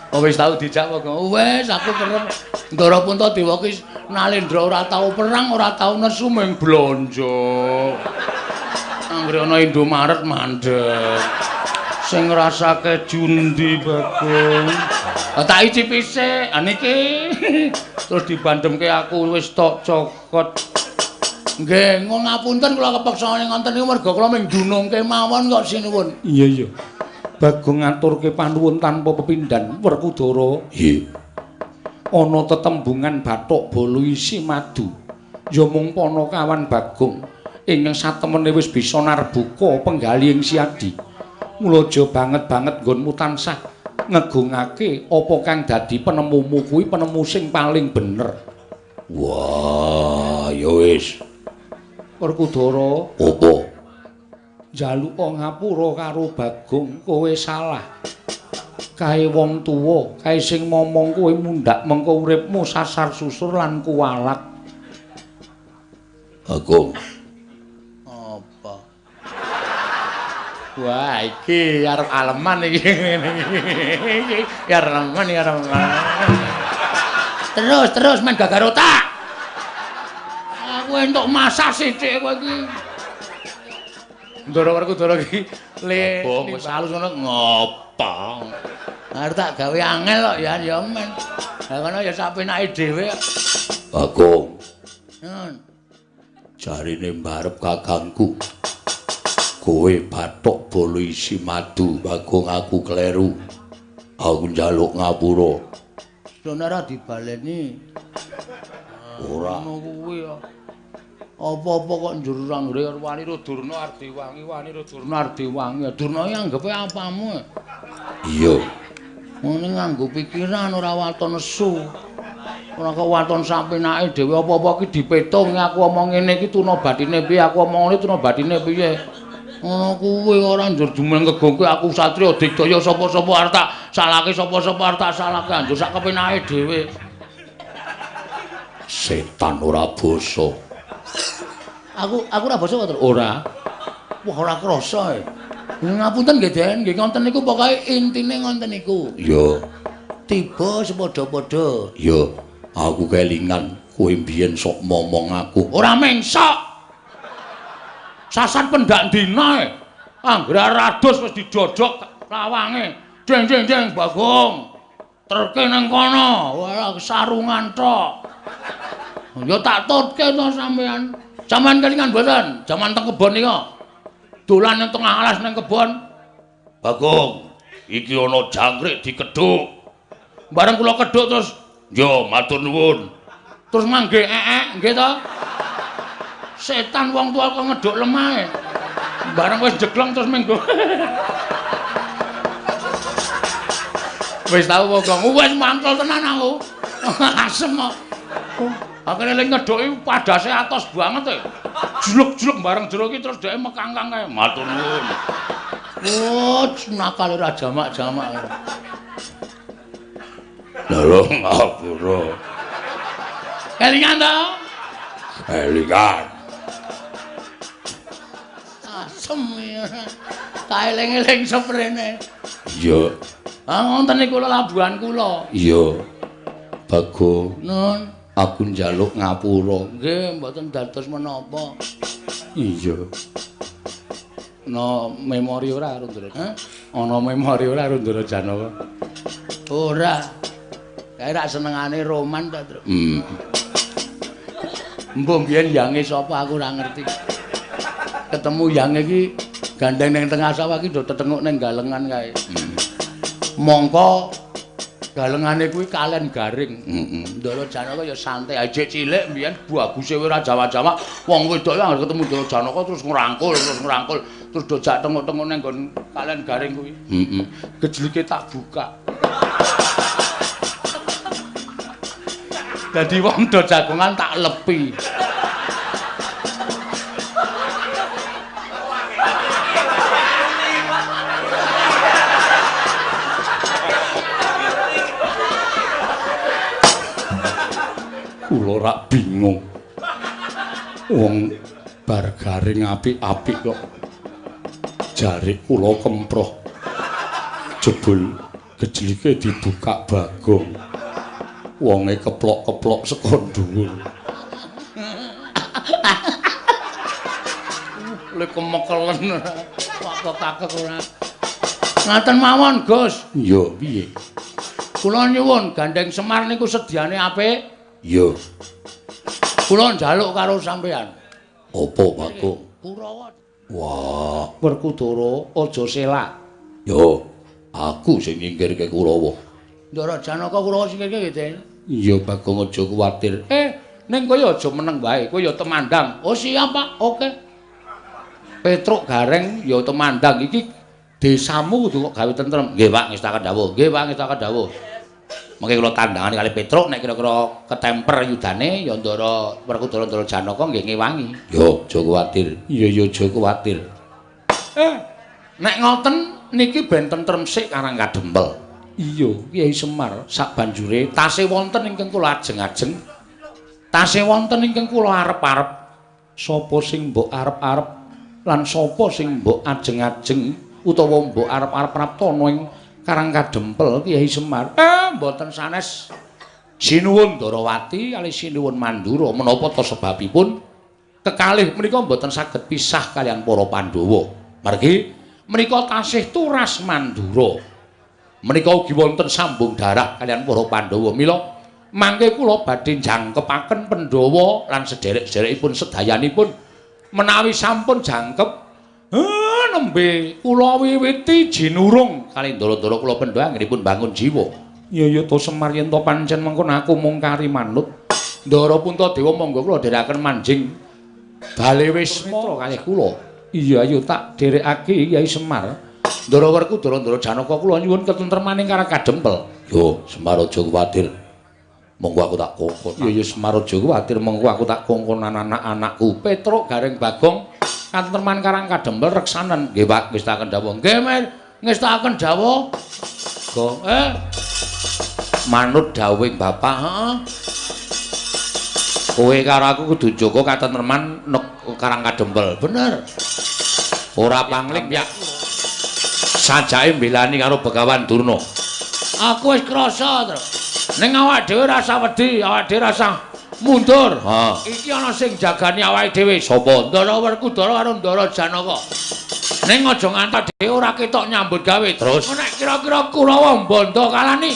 Oh wis tau dijak Bagong. Wis aku kerep Ndara Puntadewa ki Nalendra ora tau perang, ora tau nesu mung blanja. Anggere ana Indomaret mandeg. Sing ngrasake jundi Bagong. Tak icipi sik, niki. Terus dibandemke aku wis tok cokot. Nggih, ngapunten kula kepeksa ngonten niku merga kula mung dunungke mawon kok sinuwun. Iya. Bagong ngaturke panuwun tanpa pepindhan Werkudara. Nggih. Ana tetembungan bathuk bolo isi madu. Ya mung Panakawan Bagong ingkang satemene wis bisa narbuka penggali ing siadi. Mula aja banget-banget nggonmu tansah ngegungake apa kang dadi penemumu kuwi penemu sing paling bener. Wah, ya wis. Werkudara, apa? Njaluka ngapura karo Bagong, kowe salah. Kae wong tuwa, kae sing momong kowe mundhak mengko uripmu sasar susur lan kuwalat. Bagong. Apa? Wah, iki arep aleman iki ngene iki. Ya aleman ya aleman. Terus men gagar otak. Aku entuk masak sithik kowe iki. Ndara Werkudara iki le wis alus ngono ngopo. Arep tak gawe angel kok ya men. Lah ngono ya sapenake dhewe. Bagong. Jarine mbarep kakangku. Kowe bathuk bolo isi madu, Bagong aku kleru. Aku njaluk ngapura. Dene ora dibaleni. Ora. Ngono kuwi ya. Apa-apa kok njur ranggre wani Durna Ardiwangi, wani Durna Ardiwangi. Durna iki anggepe apamu? Iya. Ngene nganggo pikiran ora waton nesu. Ora kok waton sapenake dhewe apa-apa ki dipetung aku omong ngene iki tuna bathine piye, aku omong ngene tuna bathine piye. Ngono kuwi ora njur jumeng kegongke aku Satria Digdaya sapa-sapa arep tak salahke sapa-sapa arep tak salahke anjur sak kepenake dhewe. Setan ora basa. Aku ora basa to, ora. Wah ora krasa e. Ngapunten nggih Den, nggih ngonten niku pokoke intine ngonten niku. Iya. Tiba sepadha-padha. Iya. Aku kelingan kowe mbiyen sok momong aku. Ora mengsok. Sasan pendak dina e. Anggere rados wis didodhok lawange. Deng deng deng Bagong. Terke nang kono. Wah sarungan tok. Ya tak tutke to sampean. Sampeyan kelingan mboten? Jaman teng kebon nika. Dolan nang tengah alas nang kebon. Bagong, iki ana jangkrik dikedhuk. Bareng kula kedhuk terus Yo, matur nuwun. terus mangke nggih to. Setan wong tuwa kok ngedhuk lemah. Bareng wis jeglong terus menggo. Wis tau Bagong, wis mangkel tenan aku. Asem kok. Akhire lek ngedhuki padase atos banget e. Juluk-juluk bareng jero iki terus dhek mekangkang kae. Matur nuwun. Oh, nakal ora jamak-jamak. Lho ngapura. Kelingan to? Kelingan. Asem ya. Tak eling-eling seprene. Iya. Ah wonten niku labuhan kula. Iya. Bagong, Nun, aku njaluk ngapura. nggih mboten dados menapa. Iya. No memori ora Rundra. Hah? Ana memori ora Rundra Janaka? Ora. Kae rak senengane roman ta, Tru. Mbok biyen yange sapa aku ora ngerti. Ketemu yang iki gandeng ning tengah sawah iki do tetenguk ning galengan kae. Mongko galengane kuwi kalen garing. Ndara Janaka ya santai aja cilik mbiyen baguse ora Jawa-Jawa. Wong wedok ya anggere ketemu Ndara Janaka terus ngrangkul terus do jak tenguk-tenguk ning nggon kalen garing kuwi. Gejlike tak buka. Dadi wong do jagongan tak lepi. Kula rak bingung. Wong bar garing apik-apik kok jare kula kemproh. Jebul gejlike dibuka Bagong. Wonge keplok-keplok saka dhuwur. Lek kemekelen wakek-wakek ora. Ngaten mawon, Gus. Iya, piye? Kula nyuwun Gandeng Semar niku sediane apik. Iya. Kula njaluk karo sampean. Apa, Bagong? Kurawa. Wah, Werkudara aja selak. yo aku sing nyingkirke Kurawa. Ndara Janaka Kurawa singkirke nggih, Den. Iya, Bagong aja kuwatir. Ning kowe aja meneng wae, kowe ya temandang. Oh, siap, Pak. Oke. Petruk Gareng ya temandang iki desamu kudu kok gawe tentrem. Nggih, Pak, ngestaken dawuh. Nggih, Pak, ngestaken dawuh. Mengke kula tandangane kali Petruk nek kira-kira ketemper yudane ya Ndara Werkudara Ndara Janaka nggih ngewangi. Yo, aja kuwatir. Iya, aja kuwatir. Nek ngoten niki ben tentrem sik karang kadempel. Iya, Kyai Semar sak banjure tasih wonten ingkang kula ajeng-ajeng. Tasih wonten ingkang kula arep-arep. Sapa sing mbok arep-arep lan sapa sing mbok ajeng-ajeng utawa mbok arep-arep praptana ing Karang Kadempel Kyai Semar. Mboten sanes sinuwun Darawati kali sinuwun Mandura menapa ta sebabipun kekalih menika mboten saged pisah kalian para Pandhawa. Margi menika tasih turas Mandura. Menika ugi wonten sambung darah kalian para Pandhawa. Mila mangke kula badhe jangkepaken Pandhawa lan sederek-sederekipun sedayanipun menawi sampun jangkep nembe kula wiwiti jinurung kali ndara-ndara kula Pandhawa anggenipun bangun jiwa. Ya to Semar yen to pancen mengko aku mung kari manut. Ndara Puntadewa monggo kula dherekaken manjing bale wisma kalih kula. Iya ayo tak dherekake Kyai Semar. Ndara Werkudara Ndara Janaka kula nyuwun ketentremaning karo kadempel. Yo Semar aja kuwatir. Monggo aku tak kongkon. Ya Semar aja kuwatir monggo aku tak kongkonan anak-anakku. Petruk Gareng Bagong katentreman karang kadempel reksanen. Nggih Pak, ngestaken dawuh. Nggih Mas, ngestaken dawuh. Go, manut dawuhing Bapak, heeh. Kowe karo aku kudu jaga katentreman karang kadempel. Bener. Ora pangling ya. Sajake mbelani karo Begawan Durna. Aku wis krasa, Tru. Ning awak dhewe rasa wedi, awak dhewe rasa mundur. Iki ana sing jagani awake dhewe. Sapa? Ndara Werkudara karo Ndara Janaka. Ning aja nganti dhewe ora ketok nyambut gawe. Terus nek kira-kira Kurawa Mbanda kalani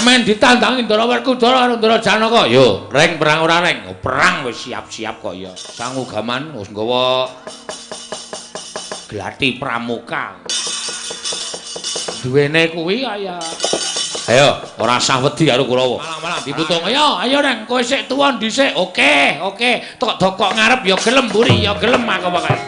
men ditandangi Ndara Werkudara karo Ndara Janaka. Yo, reng perang ora reng. Perang wis siap-siap kok ya. Sang Ugaman wis nggawa glati pramuka. Duwene kuwi kaya ayo, ora usah wedi karo Kurawa. Malang-malang diputung. Ayo reng, kowe sik tuwa dhisik. Oke. Tok dokok ngarep ya gelem mburi, ya gelem aku bakal.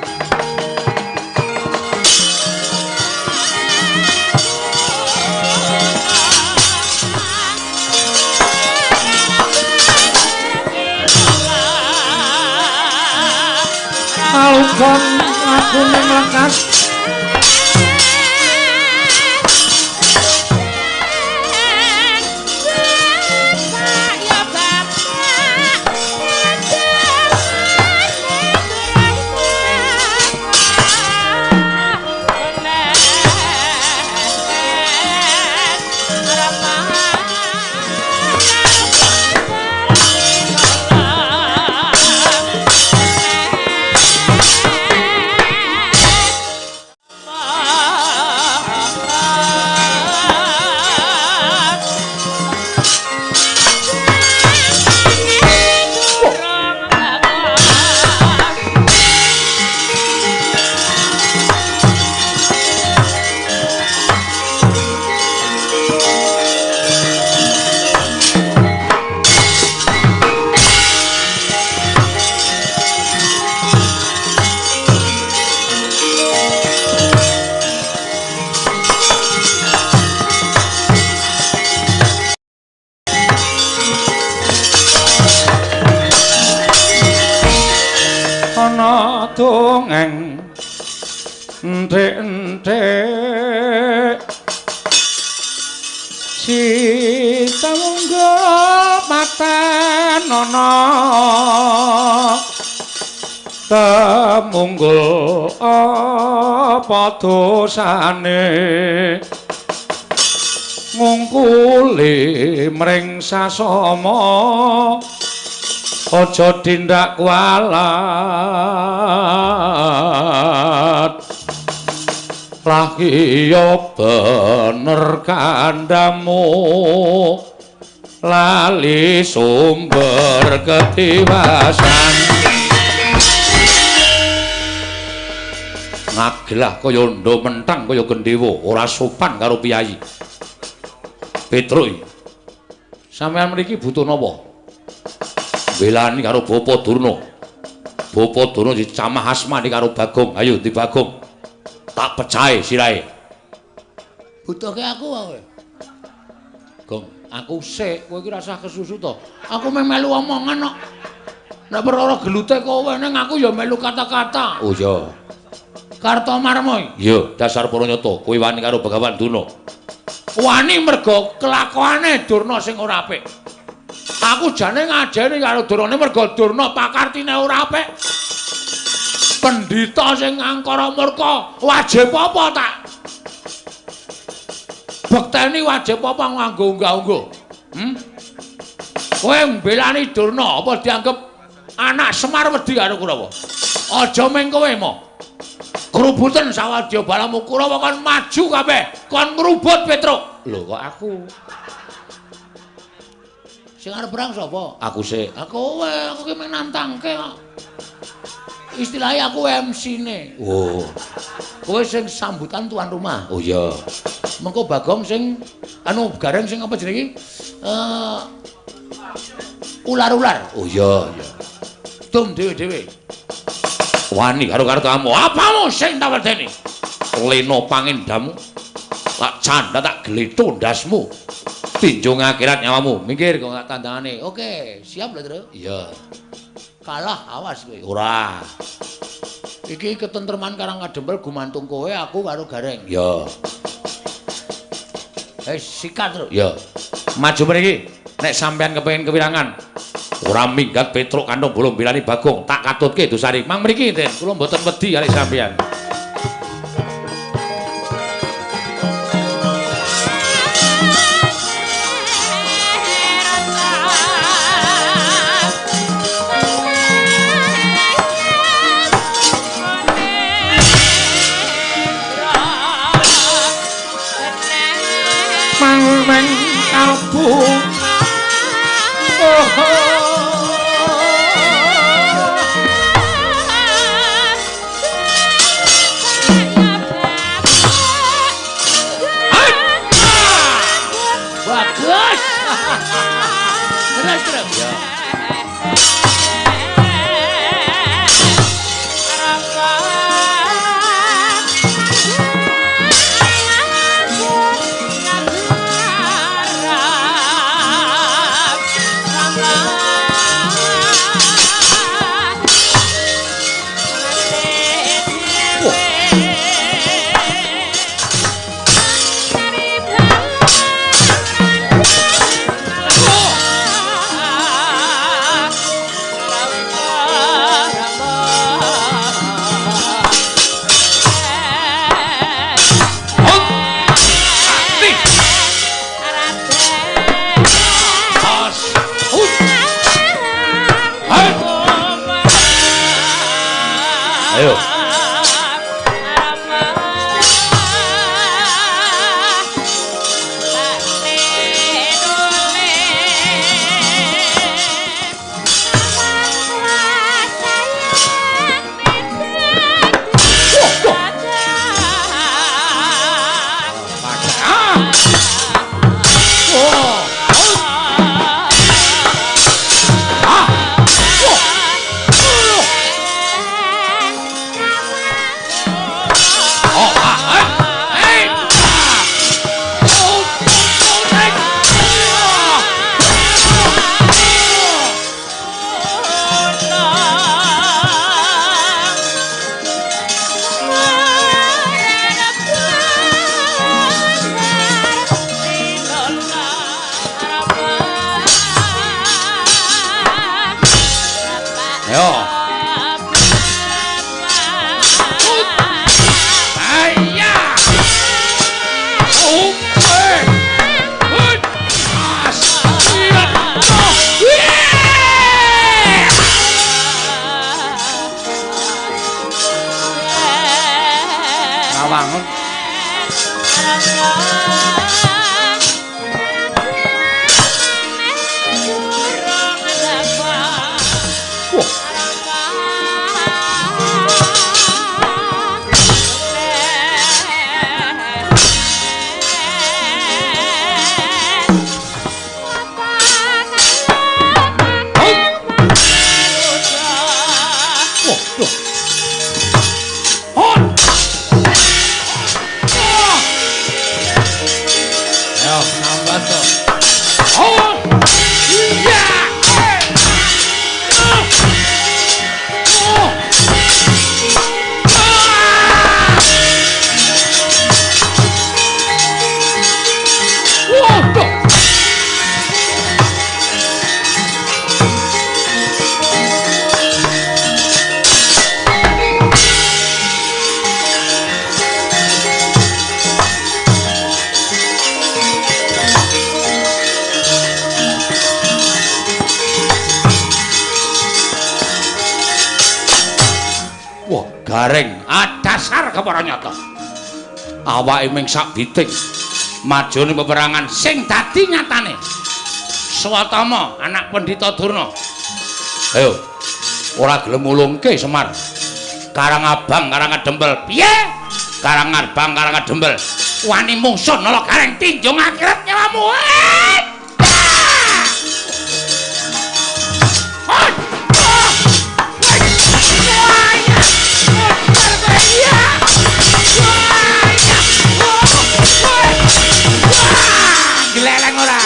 Alukon aku ning lekas. Dongeng enthek-enthek Sita munggo paten ana temunggo apa dosane ngungkuli mring sasama aja tindak kualat lagi ya bener kandamu lali sumber ketiwasan ngagelah kaya ndo mentang kaya gendewa ora sopan karo piyayi Petruk sampeyan mriki butuh napa belani karo Bapa Durna. Bapa Durna dicamah asmane karo Bagong. Ayo di Bagong. Tak pecahe sirahe. Butuhke aku kowe. Gong, aku sik, kowe iki rasah kesusu to. Aku melu omongan kok. Nek perkara gelute kowe ning aku ya melu kata-kata. Oh iya. Kartomarma. Iya, dasar para nyata. Kowe wani karo Begawan Durna. Wani mergo kelakuane Durna sing ora apik. Aku jane ngajeni karo Durna mergo Durna pakartine ora apik. Pendhita sing angkara murka wajib apa tak? Bekteni wajib apa nganggo unggah-ungguh? Kowe mbelani Durna apa dianggep anak Semar wedi karo Kurawa? Aja meng kowe mo. Kerubutan sawadya balamu Kurawa kon maju kabeh, kon ngrubut Petruk. Lho kok aku sing arep perang sapa? Aku sik. Aku ki mung nantangke kok. Istilahnya aku MC-ne. Oh. Kowe sing sambutan tuan rumah. Oh iya. Mengko Bagong sing anu Gareng sing apa jenenge? Ular-ular. Oh iya. Dum dhewe-dhewe. Wani karo kamu. Apamu sing tak wedeni? Leno pangindamu. Tak canda tak glethuk ndasmu. Tinjung akhirat nyawamu. Mikir kok gak tandangane. Oke, siap lho, Tru? Iya. Kalah awas kowe. Ora. Iki ketentreman Karangadempel gumantung kowe aku karo Gareng. Iya. Sikat, Tru. Iya. Maju mriki. Nek sampean kepengin kewirangan, ora minggat Petruk kantong bolong bilani Bagong, tak katutke dosane. Mang mriki, Den. Kula mboten wedi kali sampean. Mang kalbu bagus. Terus ya. Gareng dasar kepara nyata awake ming sak biting majone peperangan sing dadi nyatane Swatama anak Pendhita Durna. Ayo ora gelem mulungke Semar Karangabang Karangadempel piye Karangabang Karangadempel wani mungsuh nala gareng tinjung akhirat nyawamu. Geleleng ora.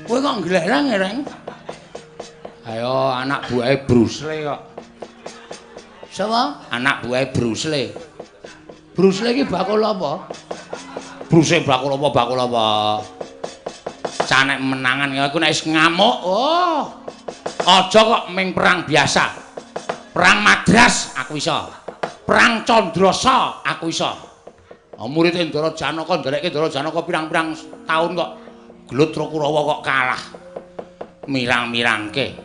Kowe kok geleleng, Reng? Ayo anak buahe Bruce Lee kok. Sapa? Anak buahe Bruce Lee. Bruce Lee iki bakul apa? Bruce bakul apa? Canek menangan aku nek wis ngamuk. Oh. Aja kok ming perang biasa. Perang Madras aku iso. Perang Candrasa aku iso. Murid Ndara Janaka nderekke Ndara Janaka pirang-pirang taun kok Gelut Kurawa kok kalah. Mirang-mirangke.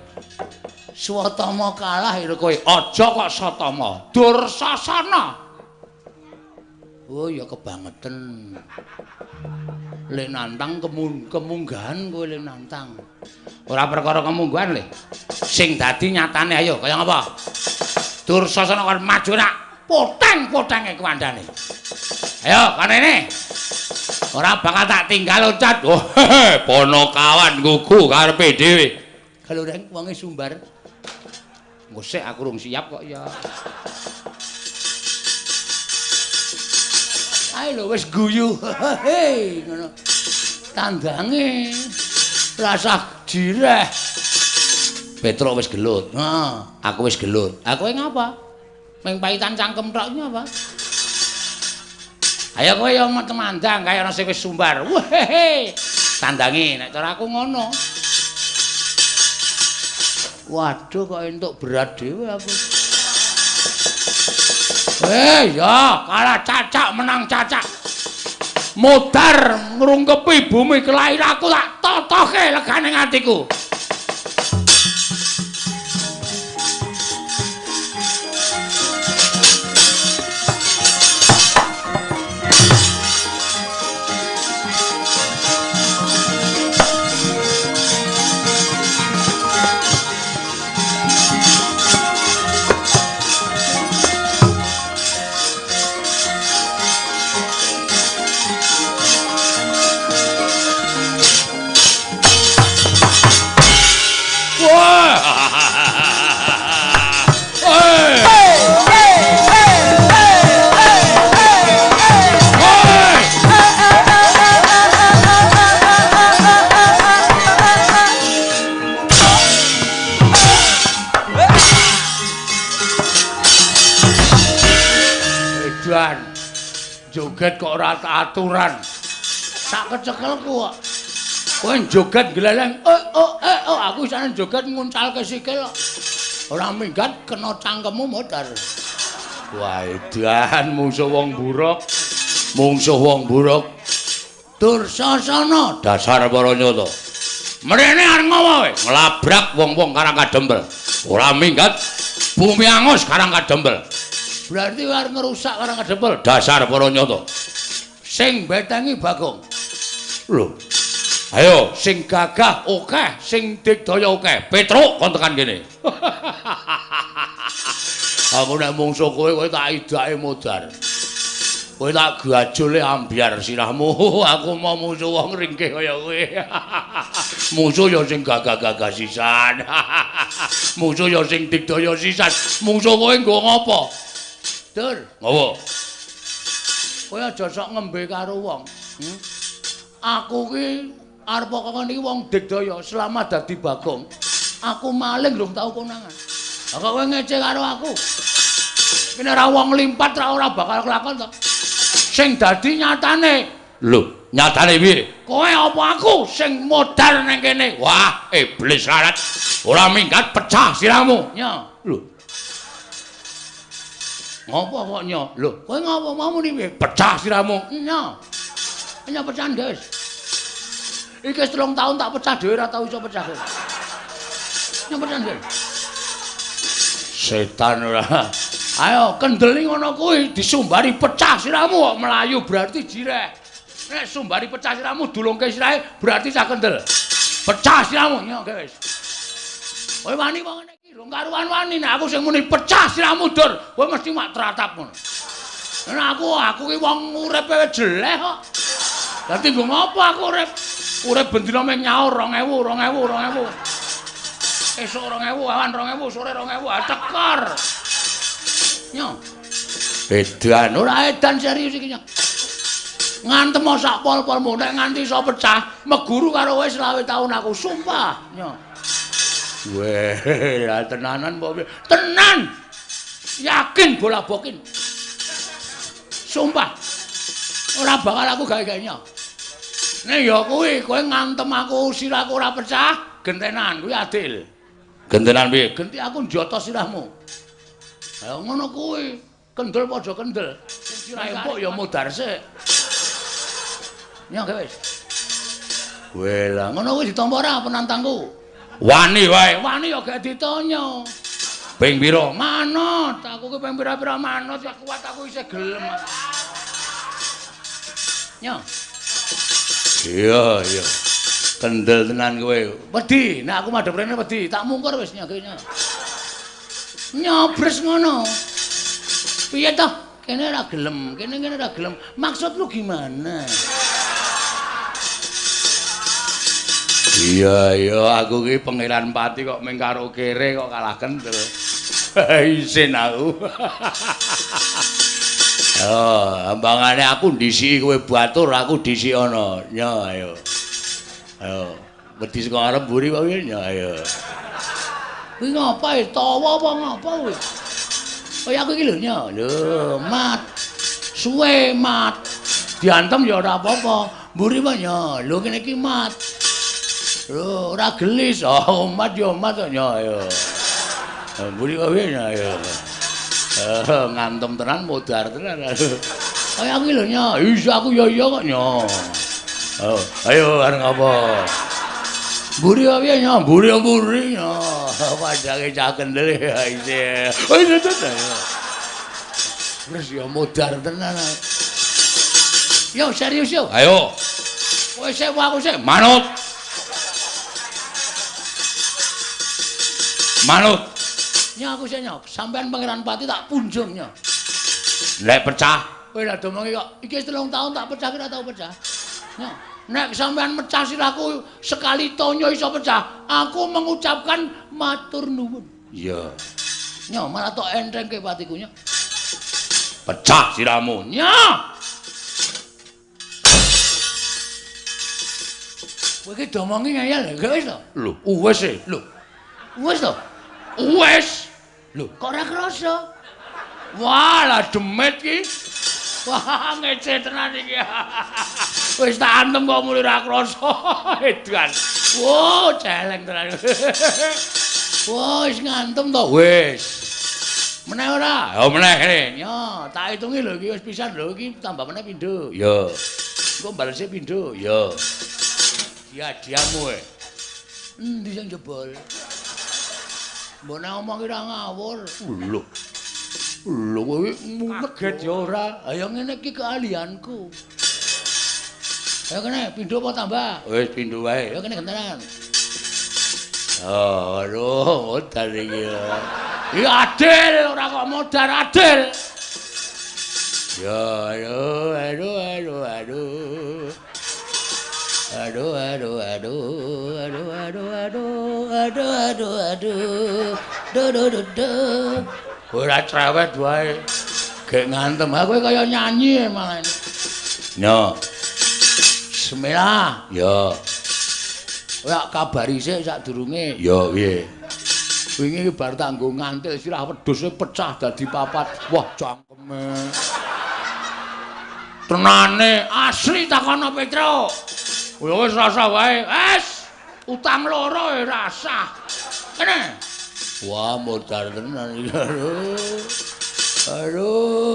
Swatama kalah lho kowe. Aja kok Satama. Dursasana. Oh ya kebangetan. Le nantang kemunggahan kowe le nantang. Ora perkara kemunggahan le. Sing dadi nyatane ayo kaya ngapa? Dursasana kon maju nak poteng-potenge kewandane. Ayo kanene. Ora bakal tak tinggal loncat. Oh, Ponokawan gugu karepe dhewe. Kalau Reng wonge sumbar. Engko sik aku rung siap kok ya. Ayo lho wis guyu. Hei ngono. Tandange rasah jireh. Petruk wis gelut. Aku wis gelut. Aku ngapa? Ming paitan cangkem tok apa? Ayo kowe yo temandang kaya ana sing wis sumbar. Wehehe. Tandangi nek cara aku ngono. Waduh kok entuk berat dhewe aku. Ya, kalah cacak menang cacak. Modar ngrungkepi bumi kelahiranku tak totoke legane atiku. Joget kok ora aturan. Tak kecekelku kok. Kowe joget gleleng. Aku isane joget nguncalke sikil kok. Ora minggat kena cangkemmu modar. Wah, edan mungsuh wong buruk. Dursasana dasar para nyata. Mrene arep ngopo kowe? Nglabrak wong-wong Karang Kadempel. Ora minggat bumi angus Karang Kadempel. Berarti arep ngerusak Karang Kadempel. Dasar para nyata. Sing betengi Bagong. Lho. Ayo sing gagah akeh, sing digdaya akeh. Petruk kon tekan kene. Aku nek mungsuh kowe tak idake modar. Kowe tak gajole ambyar sirahmu. Aku mau musuh wong ringkih kaya kowe. Musuh ya sing gagah-gagah sisan. Musuh ya sing digdaya sisan. Musuh kowe nggo ngopo? Dur, ngopo? Kowe aja sok ngembe karo wong. Aku ki arep kok iki wong digdaya selama dadi Bagong. Aku maling lho tau konangan. Lah kok kowe ngece karo aku? Kene ora wong limpat ora bakal kelakon to. Sing dadi nyatane. Lho, nyatane piye? Kowe apa aku sing modal nang kene? Wah, iblis larat. Ora minggat pecah sirahmu. Nya, lho. Ngopo kok nya? Lho, kowe ngopo mau muni piye? Pecah sirahmu. Nya. Nya pecahan, guys. Iki 3 tahun tak pecah dhewe ora tau iso pecah. Nya pecahan, guys. Setan ora. Ayo kendeli ngono kuwi disumbari pecah sirahmu kok melayu berarti jireh. Nek sumbari pecah sirahmu dulungke sirahe berarti cah kendel. Pecah siramu ya wis. Kowe wani wong ngene iki rong karuan wani nek aku sing muni pecah siramu dur, kowe mesti mak tratap ngono. Nek aku ki wong uripe wis jelek kok. Dadi nggo ngopo aku urip? Urip bendina mung nyaur 2000. Esuk 2000, awan 2000, sore 2000, tekor. Nyo. Edan ora edan serius iki nyo. Ngantem sak pol-polmu nek nganti iso pecah, meguru karo kowe 20 taun aku, sumpah. Nyo. Weh, tenanan mbok. Tenan. Yakin bola bokin. Sumpah. Ora bakal aku gawe-gawe. Nek ya kuwi kowe ngantem aku sirahku ora pecah, gentenan kuwi adil. Gentenan piye? Genti aku njotos sirahmu. Ha ngono kuwi. Kendel padha kendel. Sirah empuk ya modar sik. Ya wis. Weh lah ngono kuwi ditampa ora penantangku. Wani wae, wani ya gak ditanya. Ping pira? Manut. Aku ki ping pira-pira manut, ya kuat aku isih gelem. Nyo. Iya. Kendel tenan kowe. Wedi, nek aku madhep rene wedi, tak mungkur wis nyo. Nyobres ngono. Piye toh? Kene ora gelem, kene ora gelem. Maksud lu gimana? Iya, aku ki pangeran pati kok mung karo kere kok kalah kendel. Isin aku. Oh, ambangane aku ndisi kowe batur, aku disi ana. Nyo ayo. Ayo, wedi saka arep mburi kok piye? Nyo ayo. Kuwi ngapa tawa apa ngapa kuwi? Kaya aku iki lho, nyo. Lho, mat. Suwe mat. Diantem ya ora apa-apa. Mburi wae nyo. Lho kene iki mat. Lho, ora gelis. Oh, mat yo mat nyo ayo. Mburi kok piye nyo ayo. Ngantem tenan modar tenan. Kaya aku lho nyo. Iya aku ya iya kok nyo. Ayo areng apa? Mburi kok piye nyo? Mburi nyo. Wajange cah kendel ya isih. Oh iya tenan. Wis ya modar tenan. Yo serius yo. Ayo. Kowe sik aku sik manut. Manut. Nya aku sik nyok, sampean pangeran pati tak punjung nya. Lek pecah, kowe lak domongi kok iki 3 tahun tak pecah kira tau pecah. Nya, nek sampean mecah sirahku sekali tonyo iso pecah, aku mengucapkan matur nuwun. Iya. Nya malah tok entengke patiku nya. Pecah sirahmu. Nya. Kowe iki domongi ngayal gak wis to? Lho, wis e. Lho. Wis to? Wis. Lho, kok ora krasa? Wah, lah demit ki. Wah, ngece tenan iki. Wis tak antem kok muli ora krasa. Edan. Wo, celeng tenan. Wah, wis ngantem to. Wis. Meneh ora? Ya meneh kene. Ya, tak hitungi lho iki wis pisan lho iki tambah meneh pindho. Ya. Engko balese pindho. Ya. Ya diamu e. Endi sing jebol? Mbok nek omong ora ngawur. Lho. Lho kowe kaget ya ora. Ayo ngene iki keahlianku. Ayo kene pindho apa tambah? Wis pindho wae. Ayo kene gentenan. Oh, aduh, modar iki. Ya adil ora kok modar adil. Ya, aduh. Ora cerewet wae. Gek ngantem. Kowe kaya nyanyi malah. Nyo. Bismillah. Ya. Ora kabari sik sadurunge. Ya piye. Wingi bar tak nggo ngantil sirah wedhuse pecah dadi papat. Wah, cangkeme. Tenane asli takono Petro. Wis rasa wae. Wis. Utang loro rasa. Kene. Wah, modar tenan iki. Aduh.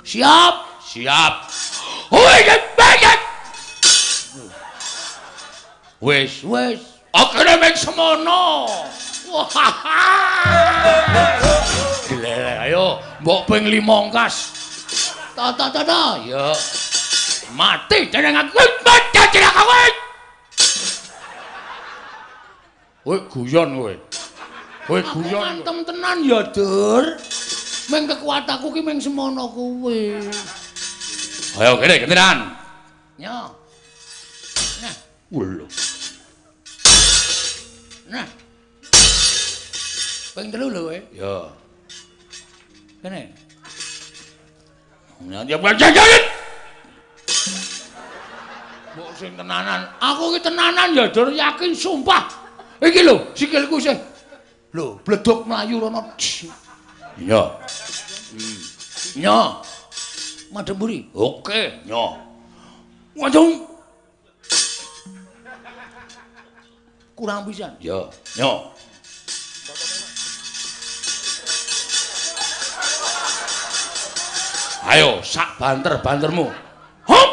Siap. Woi, banyak. Wis. Oke nek semono. Wah. Gile, ayo, mbok ping 5 kas. Ta. Ya. Mati jeneng aku. tidak kowe. Kowe guyon kowe. Kowe guyon. Antem tenan ya, Dur. Meng kekuatanku ki meng semono kowe. Ayo kene gentenan. Nyo. Nah, lho. Nah. Ping 3 lho kowe. Ya. Kene. Ya banjang. Mbok sing tenanan. Aku ki tenanan ya, Dur, yakin sumpah. Iki lho, sikilku sing. Lho, bledok mlayu rono. Iya. Nyo. Madhep mburi. Oke, nyo. Waduh. Kurang pisan. Ya, nyo. Ayo, sak banter-bantermu. Hop!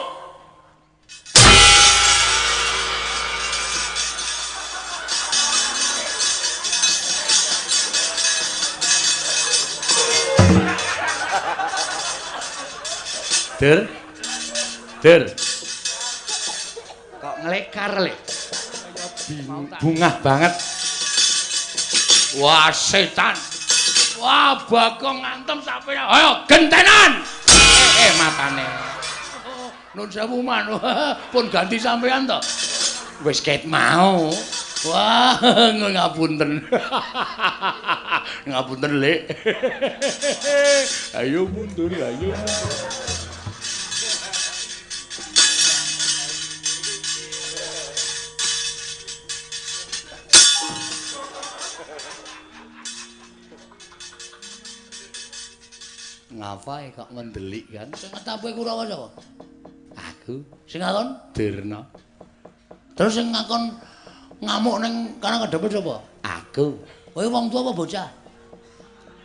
Der. Kok ngelekar, Lek? Bungah banget. Wah, setan. Wah, Bagong ngantem sampe. Ayo, gentenan. Matane. Nun sewu man. Pun ganti sampean to. Wis ket mau. Wah, ngapunten. Ngapunten, Lek. Ayo mundur, ayo. Ngapa kok ngendelik kan? Sing ngetape Kurawa sapa? Aku. Sing ngakon Dirna. Terus sing ngakon ngamuk ning kana kedepe sapa? Aku. Kowe wong tuwa apa bocah?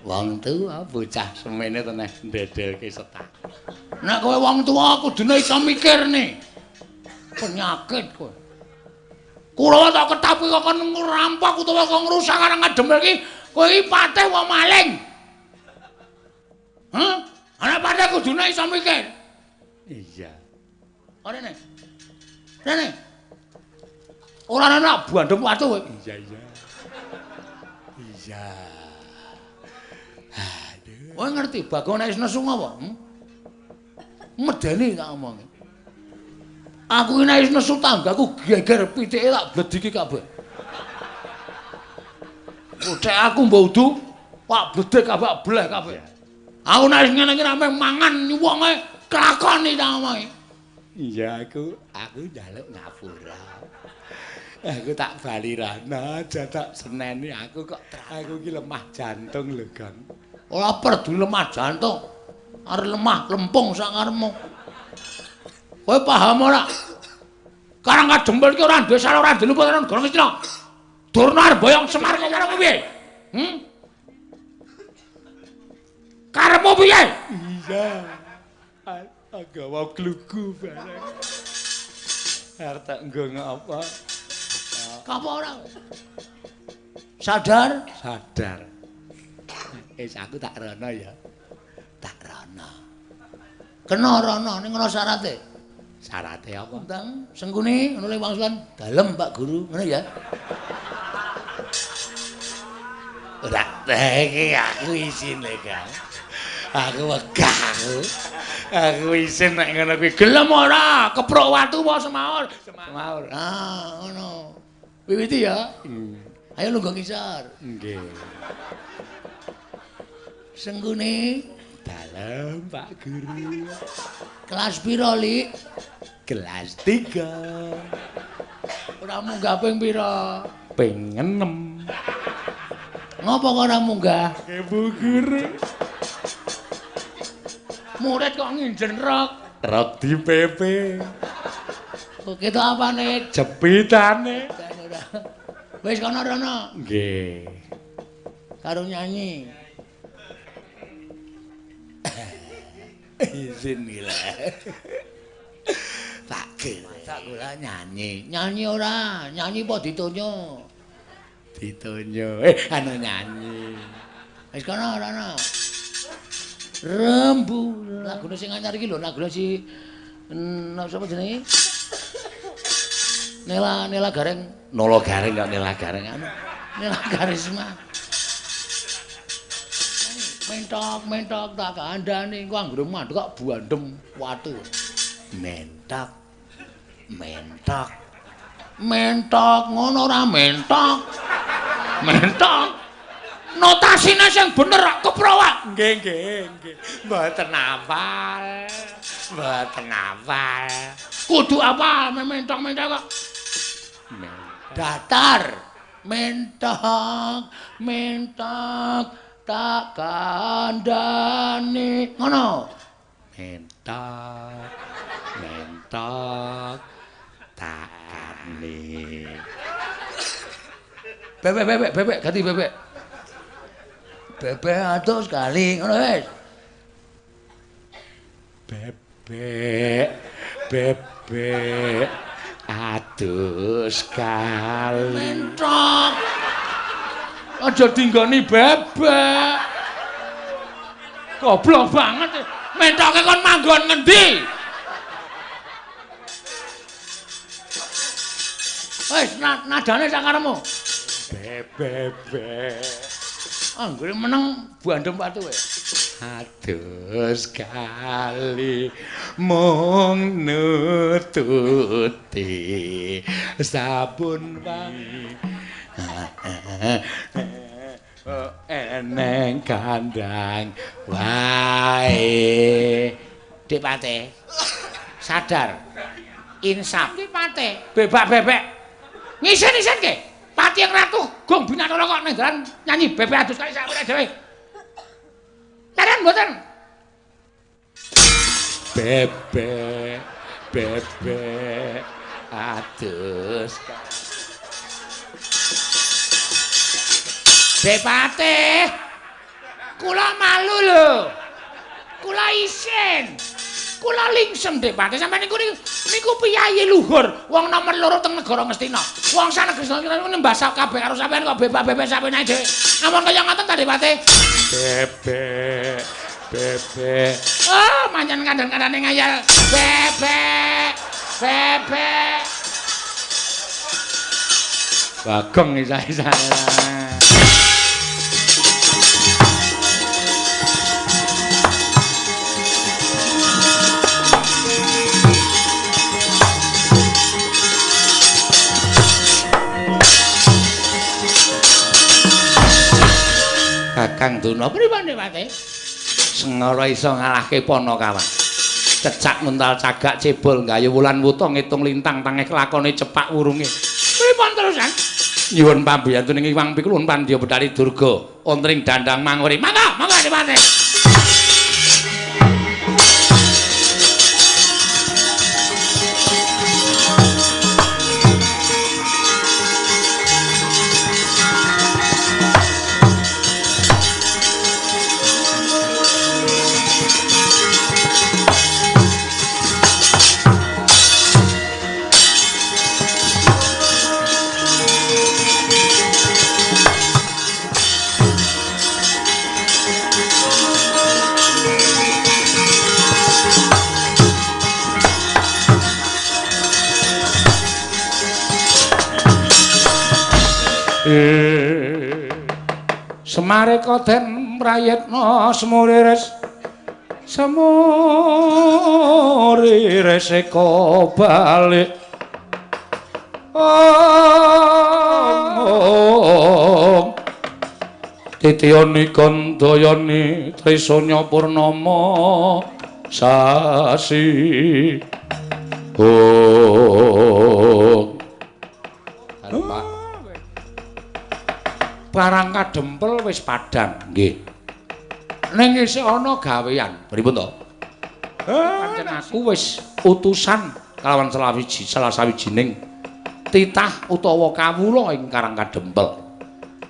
Wong tuwa, bocah semene teneh ndedelke setak. Nek kowe wong tuwa kudune iso mikir nih. Penyakit kowe. Kurawa tak ketapi kok ngerampok utawa kok ngrusak karo ngademel iki, kowe iki patih wong maling. Hah? Ana pada kudune iso mikir. Iya. Rene. Ora ana bandem watu kowe. Iya. Aduh. Kowe ngerti Bagong nek nesu apa? Medeni tak omongi. Aku iki nek nesu tanggaku geger pitike tak blediki kabeh. Utek aku mbok udu, pak bledek kabeh bleh kabeh. Aku nek ngene iki rame mangan wonge kelakoni ta omongi. Iya aku njaluk ngapura. Aku tak bali rana aja tak seneni aku kok aku iki lemah jantung lho, Gang. Ora perdu lemah jantung. Arep lemah lempung sak karepmu. Kowe paham ora? Karang kadempel iki ora duwe salah ora diluput karo negara Ngastina. Durna arep boyong Semar karo piye? Karepmu piye? Iya. Agawa kluku bareng. Arep tak nggo ngapa? Apa ora? Sadar? Sadar. Aku tak rono ya. Tak rono. Kena rono ning ngono syarate. Syarate apa? Tentang senggune ngono le wangsulan dalem Pak Guru, ngono ya. Ora iki aku isin le, Kang. Aku wegah aku isin nek ngono kuwi gelem ora keprok watu apa semaur? Semaur. Ah, ngono. Wiwiti ya. Ayo lungguh ngisor. Nggih. Senggune dalem Pak Guru. Kelas piro, Lik? Kelas 3. Ora munggah ping piro? Ping 6. Ngopo kok ora munggah? Bu Guru. Murid kok nginjen rok. Rok di PP. Kok ketok apane? Jepitane. Wis kono rono. Nggih. Karo nyanyi. Izin gila. Tak kula nyanyi. Nyanyi ora, nyanyi apa ditonyo? Ditonyo. Anu nyanyi. Wis kono rono. Rembulan. Lagune sing anyar iki lho, lagune si sapa jenenge? Nela Gareng, Nala Gareng kok Nela Gareng anu. Nela Karisma. Mentok tak kandhane engko anggere mandhek kok buandem watu. Mentok. Mentok ngono ora mentok. Mentok. Notasine sing bener keprowak. Nggih. Mboten hafal. Kudu apa mentok kok. Datar. Mentok tak kandhane ngono. Mentok takane. Bebek ganti bebek. Bebek atus kali ngono wis. Bebek atus kali. Mentok. Aja dinggoni bebek. Goblok banget. Mentoke kon manggon ngendi? Wis nadane sak karepmu. Bebek. Anggere meneng buandem watu wae. Atus kali mung nututi sabun wangi. Eneng kandang wae. Dik Pate. Sadar. Insaf. Dik Pate. Bebek. Ngisen ke? Pati yang ratu gong Binathara kok ning dalan nyanyi bebek adus kali sakmene dhewe. Taran mboten. Bebek adus. Depate. Kula malu lho. Kula isin. Kula lingsem Depate sampeyan niku piyayi luhur. Wong nomor 2 teng negara Ngastina. Wong sanegara Ngastina nembah sak kabeh karo sampeyan kok bebek sapene dhewe. Ampun kaya ngoten ta Depate? Bebek. Oh, mancan kandhan-kandhane ngayal. Bebek. Bagong isa-isa. Kakang Duna pripun Pate? Sengara iso ngalahke Panakawan. Cecak nuntal cagak cebol gayu wulan wuta ngitung lintang tangih lakone cepak wurunge. Pripun terusan? Nyuwun pambiyantune Iwang Pikulun Pandya Betari Durga, ontring dandang manguri. Mangga Pate. Semare koden prayitna semurires eko balik titiyani kandayani trisanya purnama sasi Parang kadempel wis padhang nggih. Ning isih ana gawean. Pripun to? Pancen aku wis utusan kalawan salah sawijining titah utawa kawula ing Karang Kadempel.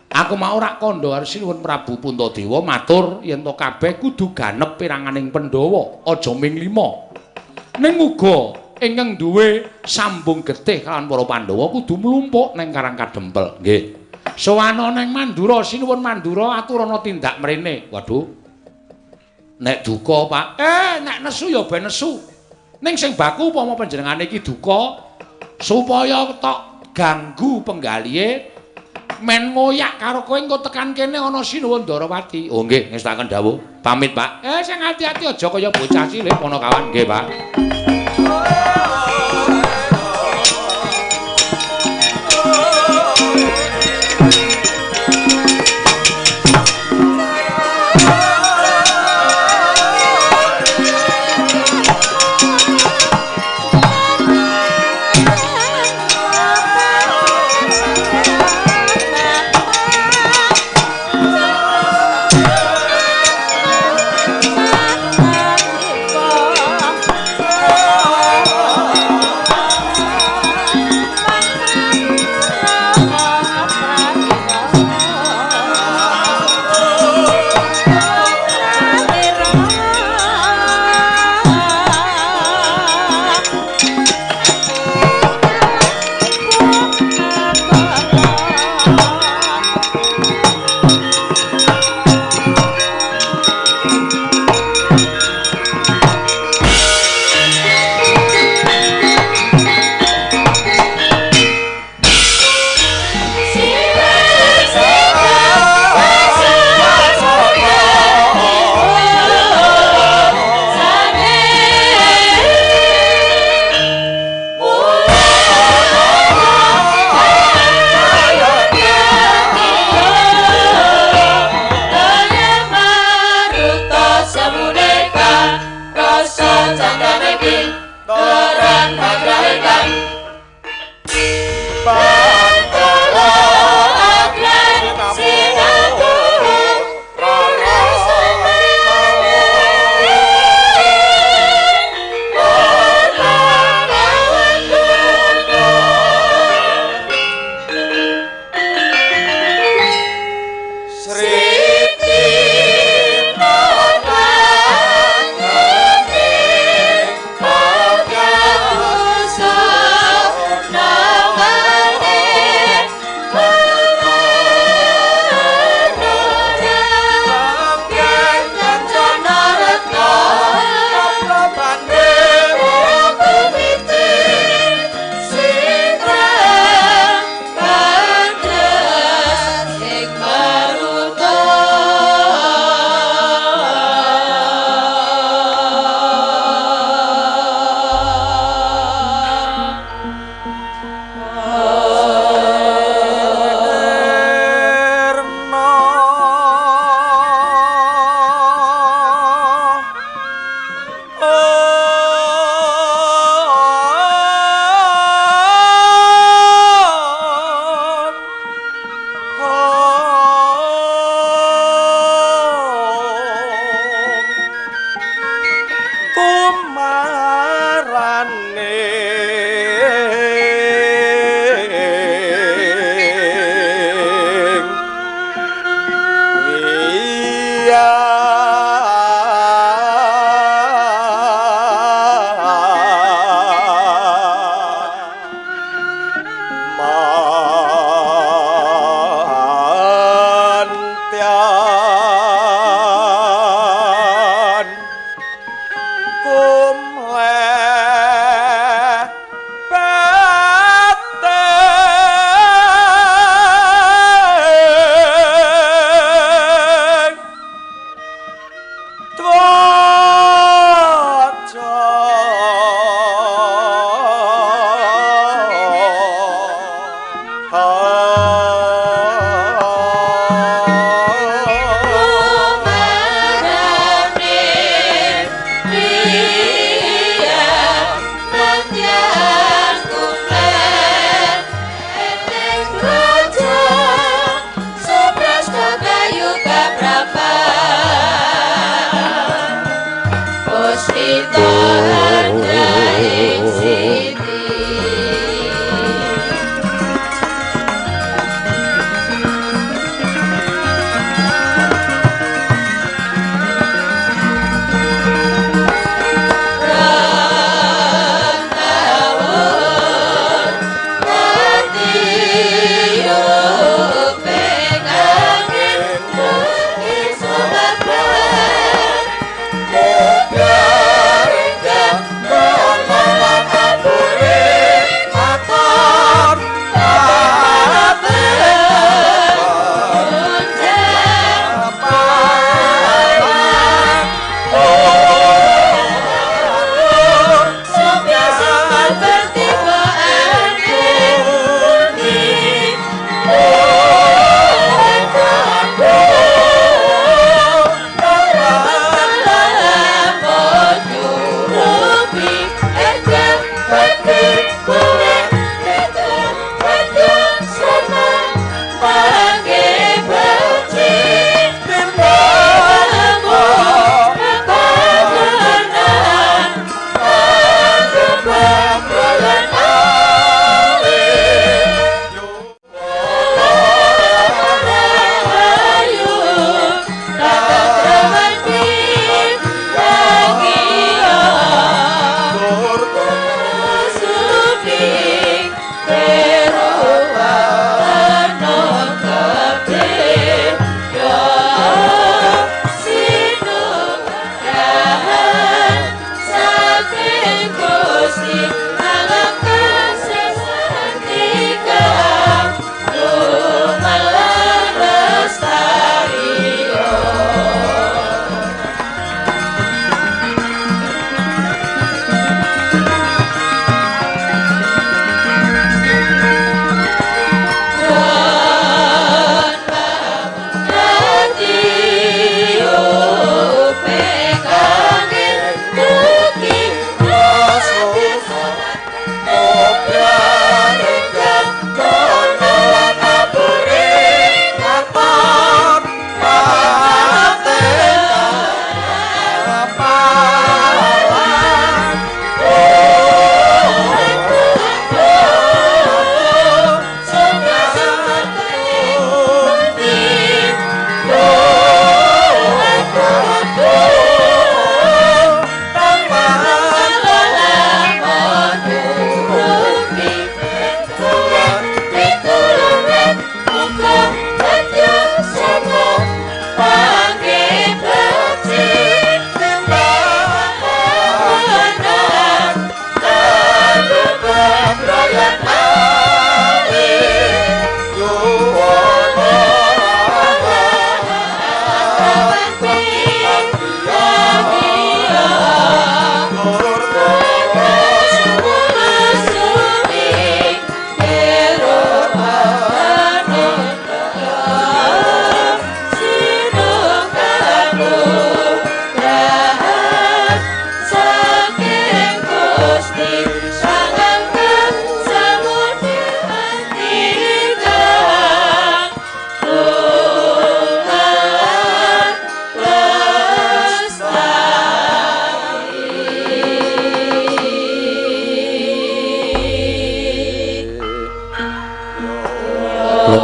Aku mau rak kandha Sinuwun Prabu Puntadewa matur yen to kabeh kudu ganep piranganing Pandhawa, aja ming 5. Ning uga ingkang duwe sambung getih kalawan para Pandhawa kudu mlumpuk ning Karang Kadempel. Nggih. Sowana ning Mandura, Sinuwun Mandura aturana tindak mrene. Waduh. Nek duka, Pak. Nek nesu ya ben nesu. Ning sing baku upama panjenengane iki duka, supaya tok ganggu penggalihe men ngoyak karo kowe engko tekan kene ana Sinuwun Darawati. Oh nggih, ngestaken dawuh. Pamit, Pak. Sing ati-ati aja kaya bocah cilik ponokawan. Nggih, Pak.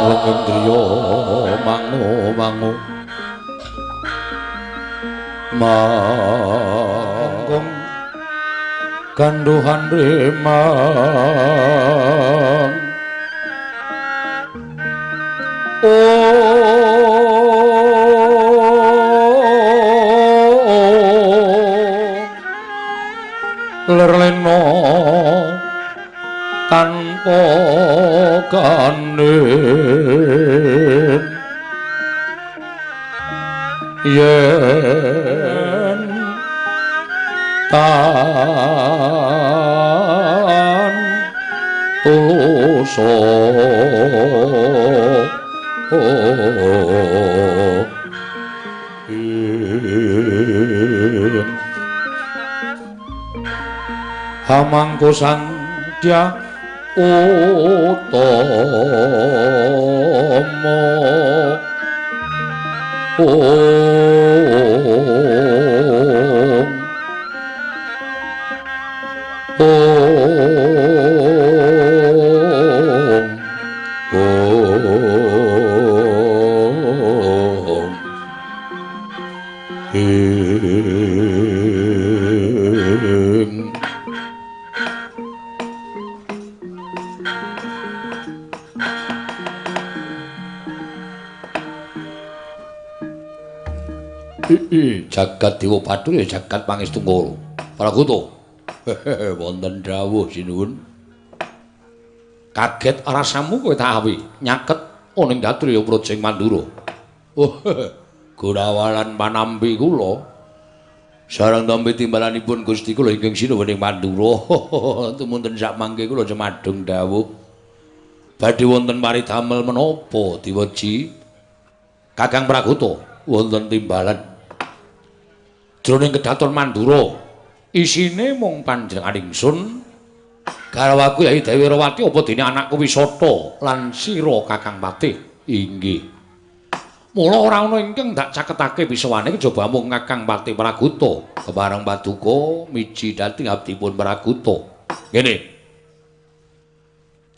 Lenggendriya mangu manggung kanduhan remang lerlena tanpa kandhen yen tan tuso hamangku sandya utama jagat dewa bathul ya jagat pangestu ngoro Prakuta wonten dawuh sinuwun kaget rasamu kowe tak awi nyaket ning Gatriya Projeng Mandura Gunawalan panampi kula sareng tampi timbalanipun Gusti kula ingkang sinuwuning Mandura tumunten sak mangke kula cemadung dawuh badhe wonten paridamel menapa diweji Kakang Prakuta wonten timbalan jroning kedaton Mandura isine mung panjenengan ingsun garwaku Yai Dewi Rawati apa dene anakku Wisata lan sira Kakang Patih inggih mula ora ana ingkang dak caketake bisawane kejaba mung Kakang Patih Prakuta kepareng paduka miji dhateng abdipun Prakuta ngene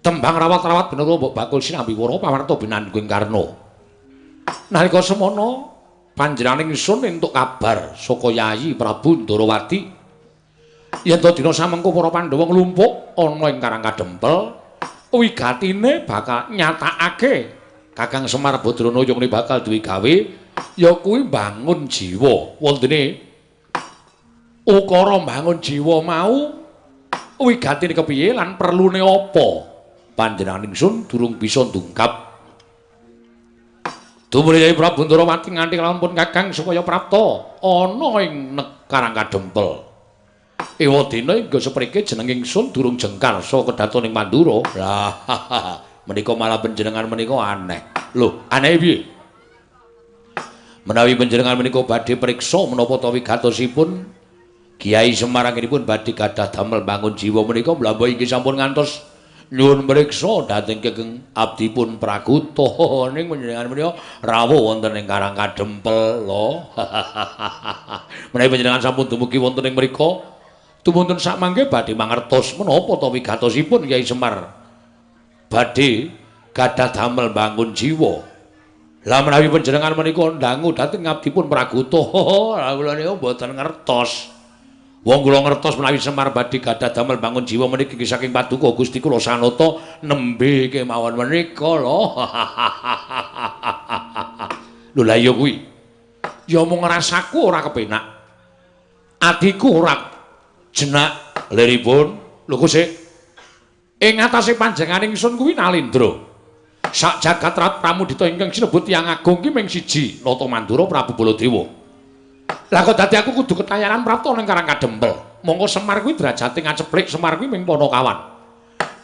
tembang rawat-rawat bener mbok bakul sinambi wara pawarta binangging karna nalika semana panjenengan ingsun entuk kabar saka Yayi Prabu Ndarawati yen to dina samengko para Pandhawa nglumpuk ana ing Karang Kadempel wigatine bakal nyatakake Kakang Semar Badranaya ngene bakal duwe gawe ya kuwi mbangun jiwa wontene ukara mbangun jiwa mau wigatine kepiye lan perlune apa panjenengan ingsun durung bisa ndungkap Tumuli Yai Prabu Ndarawati nganti lampun Kakang supaya prapta ana ing Karang Kadempel. Ewadina ingga sepriki jeneng ingsun durung jengkar saka kedaton ing Mandura. Lah menika malah panjenengan menika aneh. Lho, aneh piye? Menawi panjenengan menika badhe priksa menapa ta wigatosipun Kyai Semar anggenipun badhe gadah damel bangun jiwa menika mlambah inggih sampun ngantos nyuwun mriksa dhateng Kakang abdipun Prakuta ning panjenengan menika rawuh wonten ing Karang Kadempel lho. Menawi panjenengan sampun dumugi wonten ing mriku, tumunten sak mangke badhe mangertos menapa ta wigatosipun Kyai Semar badhe gadah damel bangun jiwa. Lah menawi panjenengan menika ndangu dhateng abdipun Prakuta, kula niku mboten ngertos. Wong kula ngertos menawi Semar badhe gadah damel bangun jiwa meniki saking paduka Gusti kula sanata nembe kemawon menika lho. Lho la iya kuwi. Ya mung rasaku ora kepenak. Adiku ora jenak liripun. Lho sik. Ing atase panjenengan ingsun kuwi Nalendra. Sak jagat Pramudita ingkang sinebut Tiyang Agung ki mung siji, Nata Mandura Prabu Baladewa. Lah kok dadi aku kudu ketayanan prapta ning Karang Kadempel. Monggo Semar kuwi derajate ngaceplik, Semar kuwi ming Panakawan.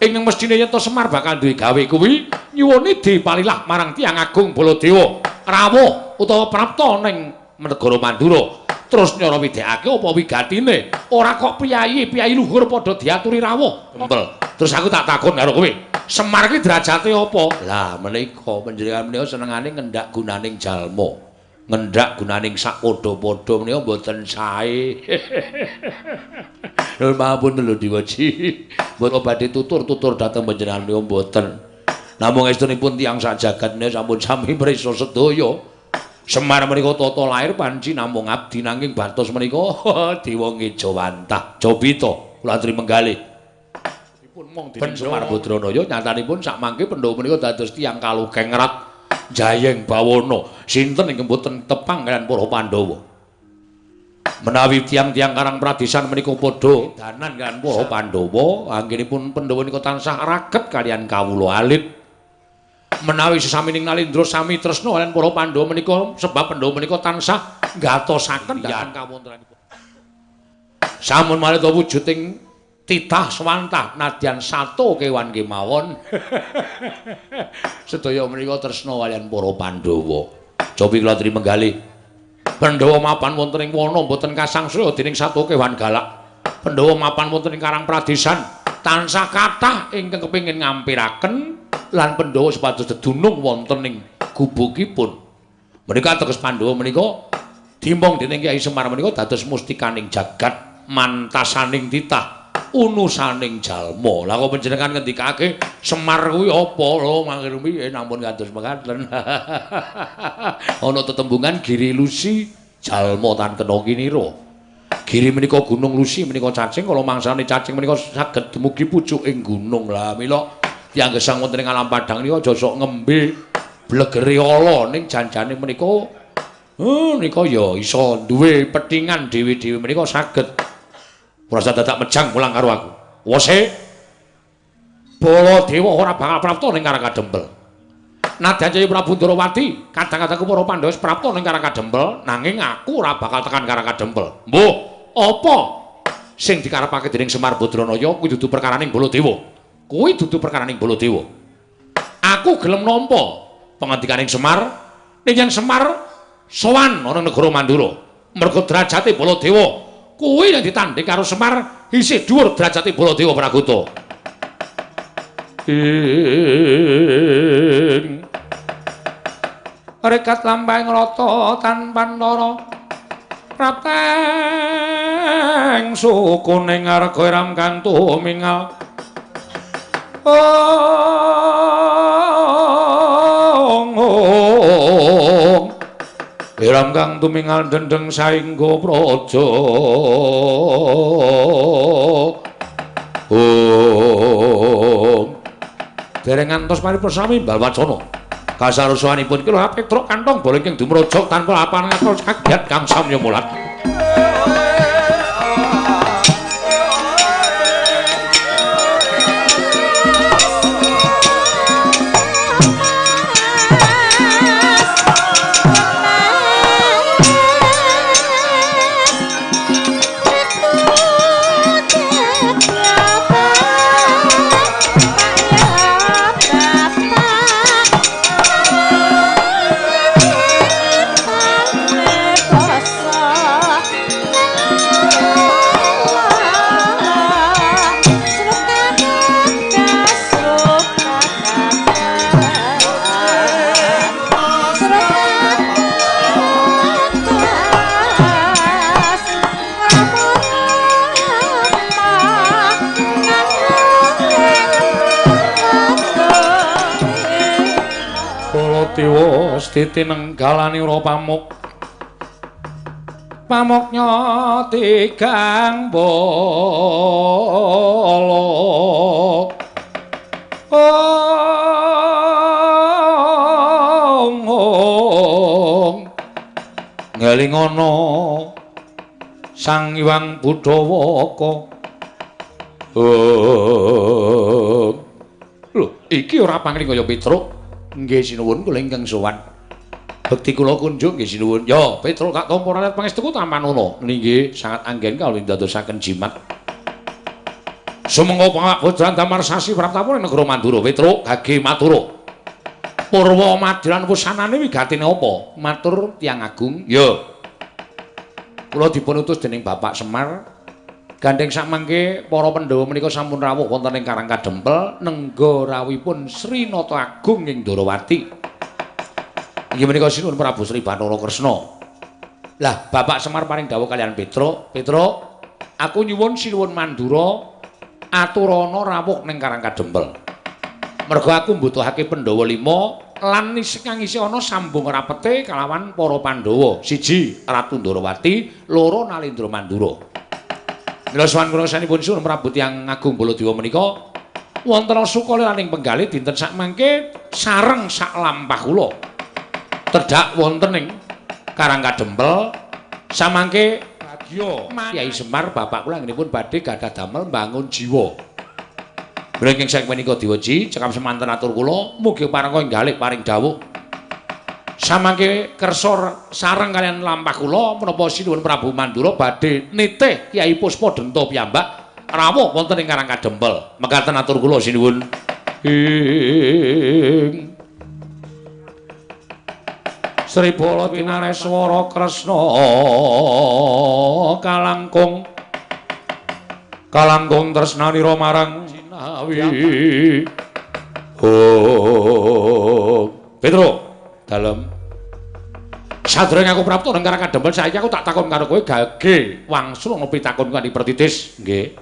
Ing mestine yen to Semar bakal duwe gawe kuwi nyuwuni dipalilah marang Tiyang Agung Baladewa. Rawuh utawa prapta ning negara Mandura. Terus nyara widekake apa wigatine? Ora kok piyayi luhur padha diaturi rawuh. Tempel. Terus aku tak takon karo kowe, Semar kuwi derajate apa? Lah menika panjenengan menika senengane ngendhak gunaning jalma. Ngendhak gunaning sak padha-padha menika mboten sae. Nuwun pangapun lho Diweji. Mboten badhe tutur-tutur dhateng panjenengan menika mboten. Namung estunipun tiyang sak jagat menika sampun sami prisa sedaya. Semar menika tata lair panci namung abdi nanging batos menika dewa ngejawantah. Jobito kula aturi menggalih. Dipun mong dening Semar Badranaya nyatanipun sak mangke Pandhawa menika dados tiyang kalugeng rat Jayeng Bawana. Sinten ingkang boten tepang kaliyan para Pandhawa. Menawi tiang-tiang Karang Pradesan menika padha danan kaliyan para Pandhawa, anggenipun Pandhawa nika tansah raket kaliyan kawula alit. Menawi sesamining Nalindra sami tresna kaliyan para Pandhawa menika sebab Pandhawa menika tansah ngatosaken dhateng kawontenanipun. Sampun malih wujuding titah swantah nadyan sato kewan kemawon. Sedaya menika tresna kaliyan para Pandhawa. Cobi kula aturi menggalih. Pandhawa mapan wonten ing wana boten kasangsaya dening sato kewan galak. Pandhawa mapan wonten ing Karang Pradesan tansah kathah ingkang kepengin ngampiraken lan Pandhawa supados dedunung wonten ing gubukipun. Menika teges Pandhawa menika dimong dening Kyai Semar menika dados mustikaning jagat, mantasaning titah, unusaning jalma. Lah kok panjenengan ngendikake Semar kuwi apa lho mangke piye nampun kados mekaten. Ana tetembungan Giri Lusi jalma tan kena kinira. Giri menika gunung Lusi menika cacing kala mangsane cacing menika saged dumugi pucuking gunung. Lah mila tiyang gesang wonten ing alam padang nika aja sok ngembe blegere ala ning janjane menika nika ya iso duwe pethingan dhewe-dhewe menika saged prasa dadak mejang mulang karo aku. Wose Baladewa ora bakal prapta ning Karangkadempel. Nadyan Jaya Prabu Ndarawati, kadang-kadangku para Pandhawa wis prapta ning Karangkadempel, nanging aku ora bakal tekan Karangkadempel. Mbuh, apa sing dikarepake dening Semar Badranaya kuwi dudu perkaraning Baladewa. Kuwi dudu perkaraning Baladewa. Aku gelem nampa pangandikaning Semar, ning yen Semar sowan ana negara Mandura. Merga derajate Baladewa kuwi yang ditanding karo Semar isih dhuwur derajate Baladewa Pragoto. Rekat lampahing rata tanpa ndara prateng sukuning arga iram kang tumingal iram kang tumingal dendeng saengga praja dereng ngantos paripurna sami mbal wacana kasaruswanipun kula Petruk kantong bola ingkang dumrojok tanpa apan ngatos kagiat kang samya mulat. Dewa ditinenggalani ora pamuk pamuknya tigang bala ngelingono Sang Hyang Budhawaka lho iki ora pangling kaya Petruk. Nggih sinuwun kula ingkang sowan. Bekti kula kunjuk nggih sinuwun. Ya, Petruk tak tampa ralat pangestuku tampanana. Nggih, sangat anggen kawula ndadosaken jimat. Sumangga pangabodran damar sasi praptapun negara Mandura. Petruk gage matura. Purwa madilan wusanane wigatine apa? Matur tiyang agung. Ya. Kula dipun utus dening Bapak Semar gandeng samangke para Pandhawa menika sampun rawuh wonten ing Karangkadempel nenggarawipun Sri Nata Agung ing Ndarawati. Inggih menika sinuwun Prabu Sri Bathara Kresna. Lah Bapak Semar paring dawuh kaliyan Petruk, Petruk, aku nyuwun sinuwun Mandura aturana rawuh ning Karangkadempel. Mergo aku mbutuhake Pandhawa 5 lan kang isih ana sambung rapete kalawan para Pandhawa. 1 Ratu Ndarawati, 2 Nalendra Mandura. Mila sawan kula sanipun Sunan Prabu Tiyang Agung Baladewa menika wonten sukala laning penggalih dinten sakmangke sareng sak lampah kula. Tedhak wonten ing Karangkadempel samangke Bagya Kyai Semar bapak kula anggenipun badhe gadah damel mbangun jiwa. Mriki sak menika diweji cekap semanten atur kula mugi parangka enggalih paring dawuh. Samangke kersa sareng kalian lampah kula menapa sinuwun Prabu Mandura badhe nitih Kyai Puspadenta piyambak rawuh wonten ing Karangkadempel. Mekaten atur kula sinuwun. Sri Bala Pinareswara Kresna kalangkung tresnanira marang Jinawi. Petro dalem sadurunge aku prapta nang Karangkadempel saiki aku tak takon karo kowe gage wangsul ngopi takon kanthi pertitis nggih.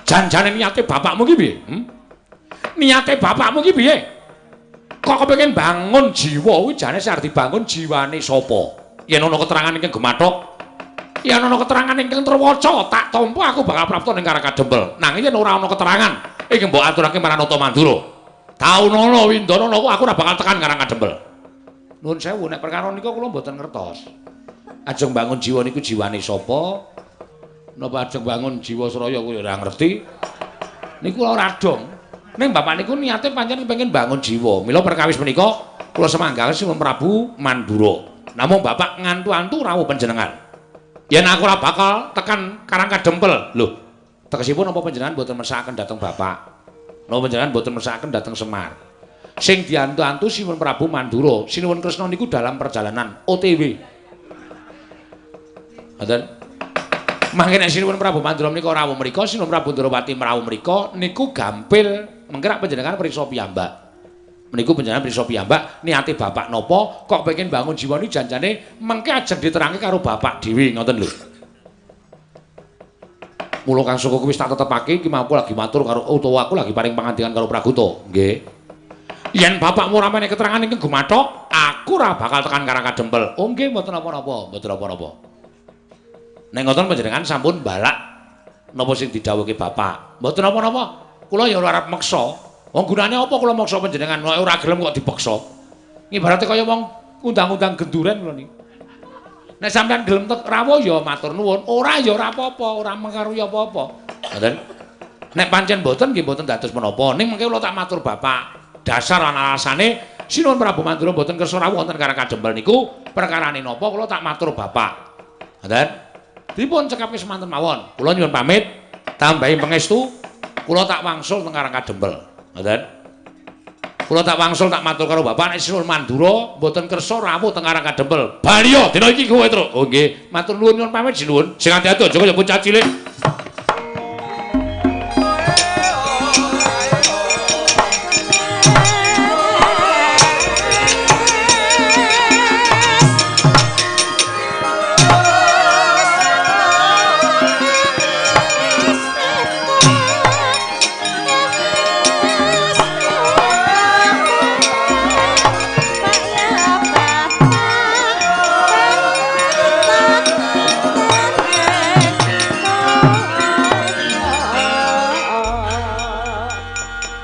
Janjane niate bapakmu ki piye? Niate bapakmu ki piye? Kok kepengin bangun jiwa kuwi jane sing arep dibangun jiwane sapa? Yen ana keterangan ingkang gemathok, yen ana keterangan ingkang terwaca, tak tampa aku bakal prapta ning Karangkadempel. Nanging yen ora ana keterangan, iki mbok aturake marang Nata Mandura. Taunana Windanana aku ora bakal tekan Karangkadempel. Nuwun sewu nek perkara nika kula mboten ngertos. Ajeng bangun jiwa niku jiwane sapa? Napa ajeng bangun jiwa Suraya kuwi ora ngerti. Niku ora dong. Ning bapak niku niate pancen kepengin bangun jiwa. Mila perkawis menika kula semanggaken Sinuwun Prabu Mandura. Namung bapak ngantu-antu rawuh panjenengan. Yen aku ora bakal tekan Karangkadempel. Lho, tegesipun napa panjenengan boten mesakaken dhateng bapak? Napa panjenengan boten mesakaken dhateng Semar? Sing diantu-antu Sinuwun Prabu Mandura, Sinuwun Kresna niku dalam perjalanan OTW. Ngoten. Mangke nek Sinuwun Prabu Mandura menika rawuh mriku, Sinuwun Prabu Ndarawati rawuh mriku niku gampil menggerak panjenengan prisa piyambak. Meniku panjenengan prisa piyambak niate bapak napa kok pengen bangun jiwa niku janjane mengke ajeng diterangke karo bapak dhewe ngoten lho. Mula Kang Soko kuwi wis tak tetepake iki mampu lagi matur karo utawa aku lagi paring pangandikan karo Praguta. Nggih. Yen bapakmu ora meneh keterangan ingkang gumathok, aku ora bakal tekan Karangkadempel. Oh nggih mboten napa-napa, mboten napa-napa. Nek ngoten panjenengan sampun balak napa sing didhawuhke bapak. Mboten napa-napa. Kula ya ora arep meksa. Wong gunane apa kula maksa panjenengan ora gelem kok dipaksa. Ibarate kaya wong undang-undang genduren kula niki. Nek sampean gelem rawuh ya matur nuwun, ora ya ora apa-apa, ora mengaruhi apa-apa. Ngoten. Nek pancen mboten nggih mboten dados menapa. Ning mengke kula tak matur bapak, dasar ana alasane Sinuwun Prabu Mandura mboten kersa rawuh wonten Karangkadempel niku perkarane napa kula tak matur bapak. Ngoten. Dipun cekapi semanten mawon. Kula nyuwun pamit, tambahi pangestu. Kula tak wangsul teng Karangkadempel. Ngoten. Kula tak wangsul tak matur karo bapak nek Sinuwun Mandura mboten kersa rawuh teng Karangkadempel. Baliya dina iki kowe, Tru. Oh nggih, matur nuwun nyuwun pamit sinuwun. Sing ati-ati aja kaya bocah cilik.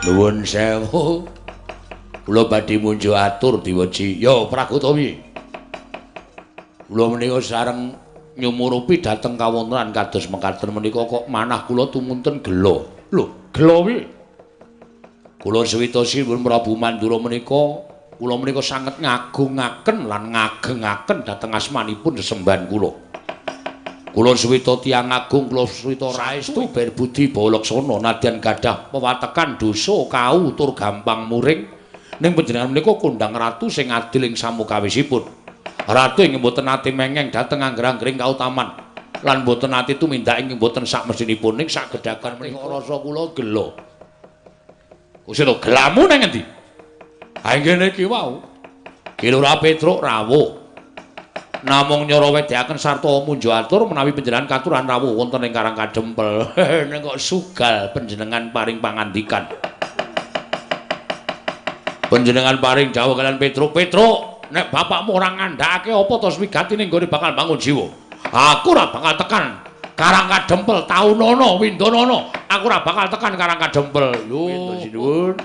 Nuwun sewu. Kula badhe munjuk atur diweji. Ya Praguta piye? Kula menika sareng nyumurupi dhateng kawontenan kados mekaten menika kok manah kula tumunten gela. Lho, gela piye? Kula Swita Sinuwun Prabu Mandura menika kula menika sanget ngagungaken lan ngagengaken dhateng asmanipun sesembahan kula. Kula Swita Tiyang Agung, kula Swita Raestu ber budi balaksana nadyan gadah pewatekan dosa kau tur gampang muring ning panjenengan menika kondang ratu sing adil ing samukawisipun. Ratu ing mboten nate mengeng dhateng angger-anggering kautaman lan mboten nate tumindak ing mboten sak mesinipun ning sak gedhagan menika rasa kula gela. Wis to gelamu nang endi? Ha ngene iki wau. Kilura Petruk rawuh. Namung nyara wedehaken sarta munjuk atur menawi panjenengan katuran rawuh wonten ing Karangkadempel. Ning kok sugal panjenengan paring pangandikan. Panjenengan paring dawuh kalian Petro, nek bapakmu ora ngandhakake apa to wigatine nggone bakal bangun jiwa. Aku ora bakal tekan Karangkadempel Taunono Windonono. Aku ora bakal tekan Karangkadempel. Yo, sinuwun.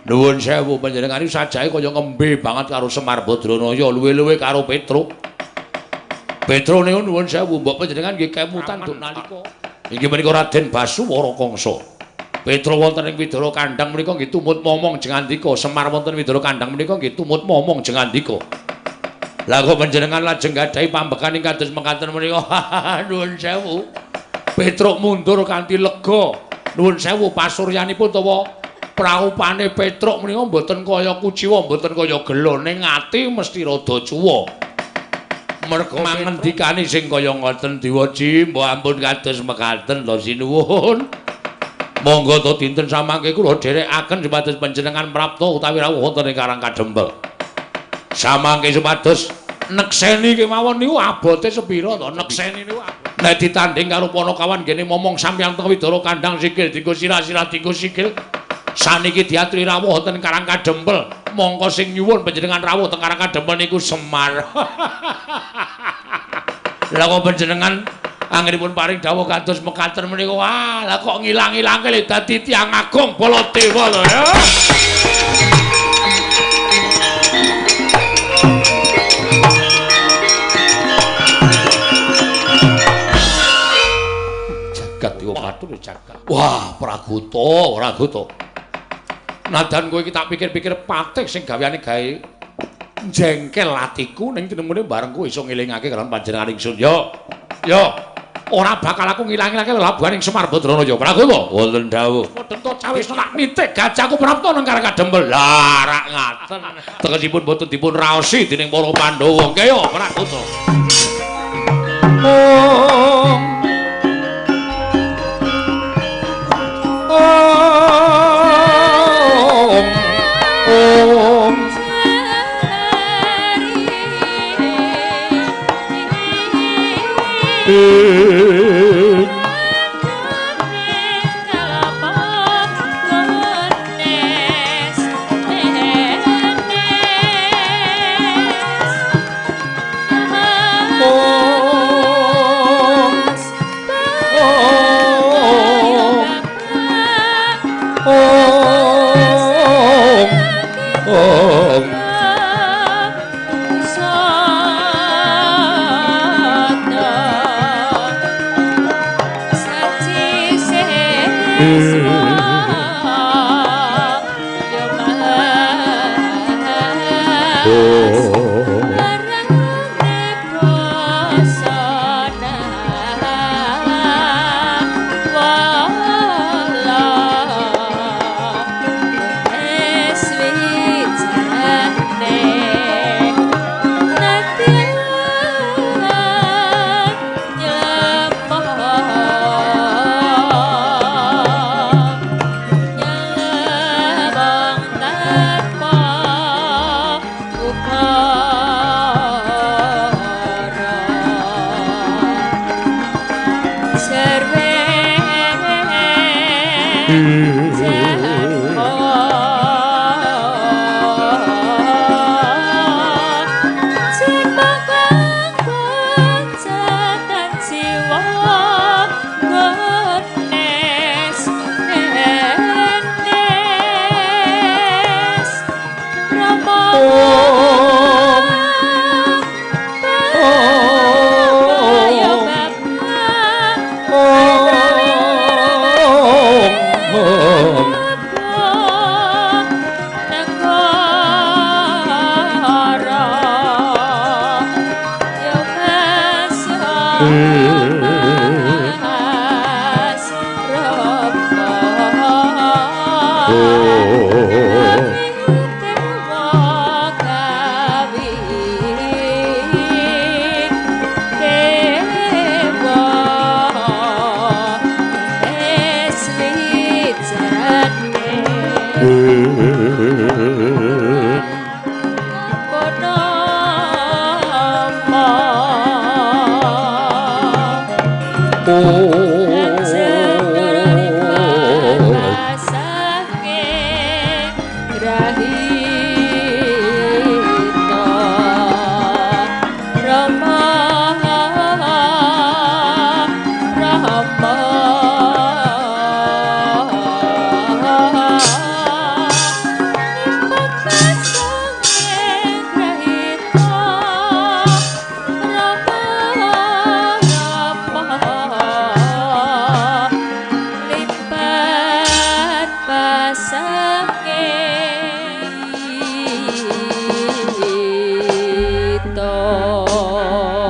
Nuwun sewu panjenengan iki sajae kaya ngembe banget karo Semar Badranaya, luwe-luwe karo Petro. Petro niku nuwun sewu, mbok panjenengan nggih kemutan duk nalika. Inggih menika Raden Basuwara Kangsa. Petro wonten ing Widara Kandhang menika nggih tumut momong jengandika, Semar wonten Widara Kandhang menika nggih tumut momong jengandika. Lah kok panjenengan lajeng gadhahi pambekan ing kados mekaten menika. Nuwun sewu. Petro mundur kanthi lega. Nuwun sewu pasuryanipun utawa praupane Petro menika mboten kaya kuciwa, mboten kaya gelo, ning ati mesti rada cuwa. Merga mangendikane sing kaya ngoten Diwaji, mbok ampun kados mekaten to sinuwun. Monggo to dinten samangke kula dherekaken supados panjenengan prapta utawi rawuh wonten ing Karangkadempel. Samangke supados nekseni kemawon niku abote sepira to? Nekseni niku nek ditanding karo Panakawan ngene momong sampeyan teng Widara Kandhang sikil dienggo sirah-sirah dienggo sikil. Saniki diaturi rawuh wonten Karangkadempel. Mongko sing nyuwun panjenengan rawuh teng Karangkadempel niku Semar. Lah kok panjenengan anggenipun paring dawuh kados mekaten menika, wah, lah kok ngilang-ilangke lho dadi tiyang agung Baladewa lho ya. Jagat Dewa Bathara jagat. Wah, Praguta. Nadan kowe iki tak pikir-pikir patih sing gaweane gawe jengkel atiku ning tinemune bareng kowe iso ngelingake karo panjenengan ingsun. Yo. Ora bakal aku ngilang-ilangke labuhaning Semar Badranaya. Praguta, wonten dawuh. Padha cawis nak mitik gajahku prapta nang Karangkadempel. Lah, rak ngaten. Tegesipun boten dipun raosi dening para Pandhawa. Kaya Praguta.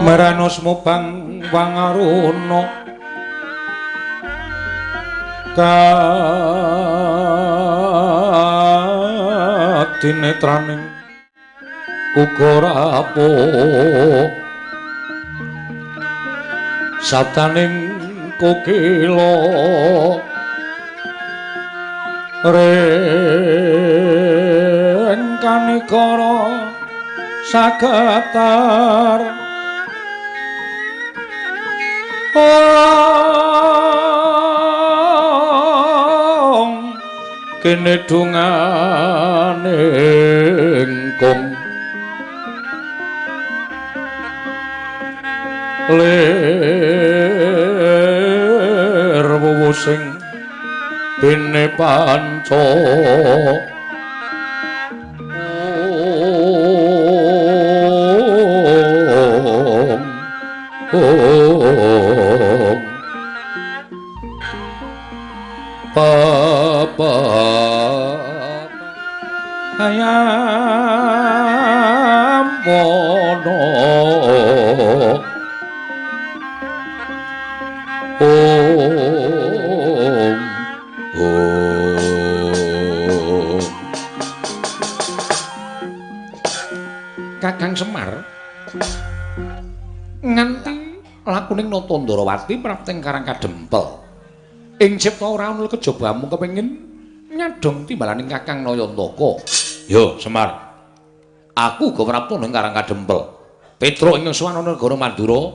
Meranos mubang wangaruna katinetraning uga rapuh sataning kokila rengkanekara sagatar kene dungane engkung lir wuwusing bene panca papa ayam mono Kakang Semar nganti lakuning Nata Ndarawati prapting Karang Kadempel ing cipta ora ana kejobamu kepengin nyadong timbalaning Kakang Nayantaka. Yo Semar, aku uga prapta ning Karang Kadempel. Petruk ing suwana negara Mandura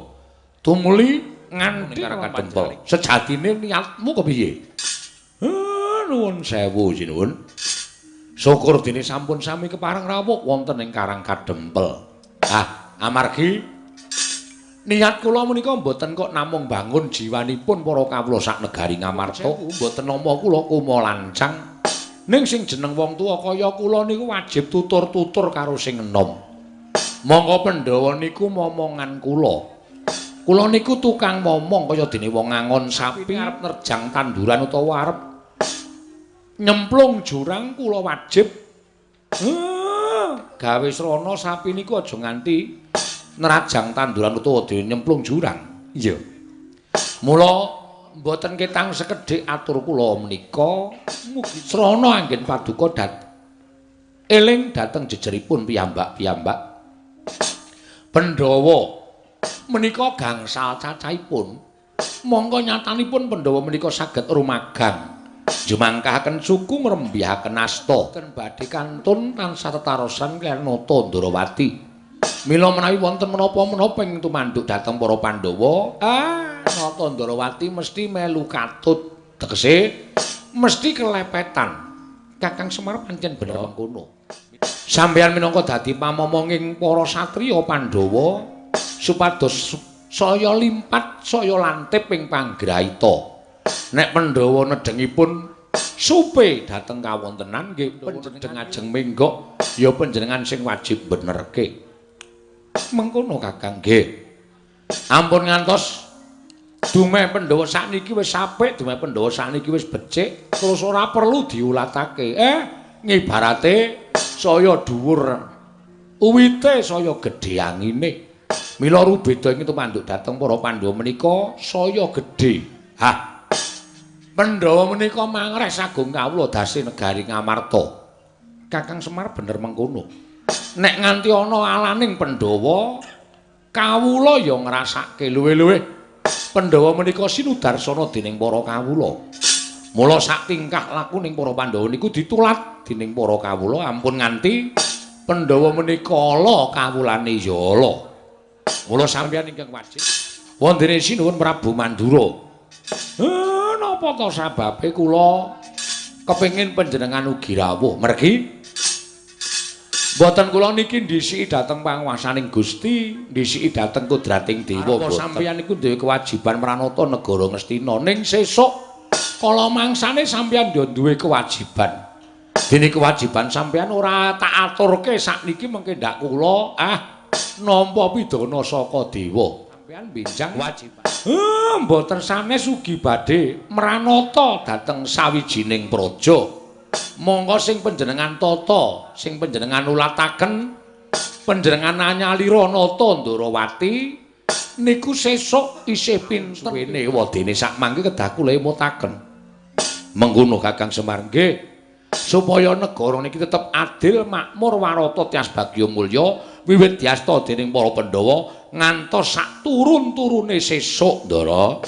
tumuli nganti Karang Kadempel. Sejatine niatmu kepiye? Nuwun sewu jinuwun. Syukur dene sampun sami kepareng rawuh wonten ing Karang Kadempel. Amargi niat kula menika mboten kok namung bangun jiwanipun para kawula sak negari Ngamarta, mboten nama kula kuma lancang. Ning sing jeneng wong tuwa kaya kula niku wajib tutur-tutur karo sing enom. Monggo Pandhawa niku momongan kula. Kula niku tukang momong kaya dene wong ngangon sapi arep nerjang tanduran utawa arep nyemplung jurang kula wajib gawe srana sapi niku aja nganti nerajang tanduran utawa dhewe nyemplung jurang. Iya. Mula mboten ketang sekedhik atur kula menika mugi srana anggen paduka eling dhateng jejeripun piyambak-piyambak. Pandhawa menika gangsal cacahipun. Monggo nyatanipun Pandhawa menika saged rumagang jumangkahaken suku ngrembihaken asta ten badhe kantun tansah tetarosan kaliyan Nata Ndarawati. Mila menawi wonten menapa-menapa ing tumanduk dhateng para Pandhawa, Nata Ndarawati mesti melu katut. Tegese mesti kelepetan. Kakang Semar pancen bener mengkono. Sampeyan minangka dadi pamomonging para satriya Pandhawa supados saya limpat saya lantip ing panggrahita. Nek Pandhawa nedhengipun supe dhateng kawontenan nggih panjenengan ajeng menggok ya panjenengan sing wajib benerke. Mengkono Kakang nggih. Ampun ngantos dumeh Pandhawa sakniki wis apik, dumeh Pandhawa sakniki wis becik, terus ora perlu diulatake. Ngibarate saya dhuwur uwite saya gedhe angine. Mila rubeda ing tumanduk dhateng para Pandhawa menika saya gedhe. Pandhawa menika mangres agung kawula dasi negari Ngamarta. Kakang Semar bener mengkono. Nek nganti ana alaning Pandhawa, kawula ya ngrasake luwih-luwih Pandhawa menika sinudarsana dening para kawula. Mula sak tingkah laku ning para Pandhawa niku ditulat dening para kawula ampun nganti Pandhawa menika ala kawulane ya ala. Mula sampeyan ingkang wajib wondene sinuwun Prabu Mandura. Napa to sababe kula kepengin panjenengan ugi rawuh mergi mboten kula niki ndhisiki dhateng panguwasaning Gusti, ndhisiki dhateng kodrating dewa. Apa sampeyan niku duwe kewajiban mranata negara Ngastina ning sesuk kala mangsane sampeyan yo duwe kewajiban. Dene kewajiban sampeyan ora tak aturke sakniki mengke ndak kula nampa pidana saka dewa. Sampeyan benjang kewajiban. Mboten sanes ugi badhe mranata dhateng sawijining praja. Monggo sing panjenengan tata, sing panjenengan ulataken, panjenengan anyalira Nata Ndarawati niku sesuk isih pinten suwene wadene sak mangke kedah kula emutaken. Mengkono Kakang Semar nggih. Supaya negara niki tetep adil, makmur, warata, tias bagya mulya wiwit diasta dening para Pandhawa ngantos sak turun-turune sesuk, Ndara.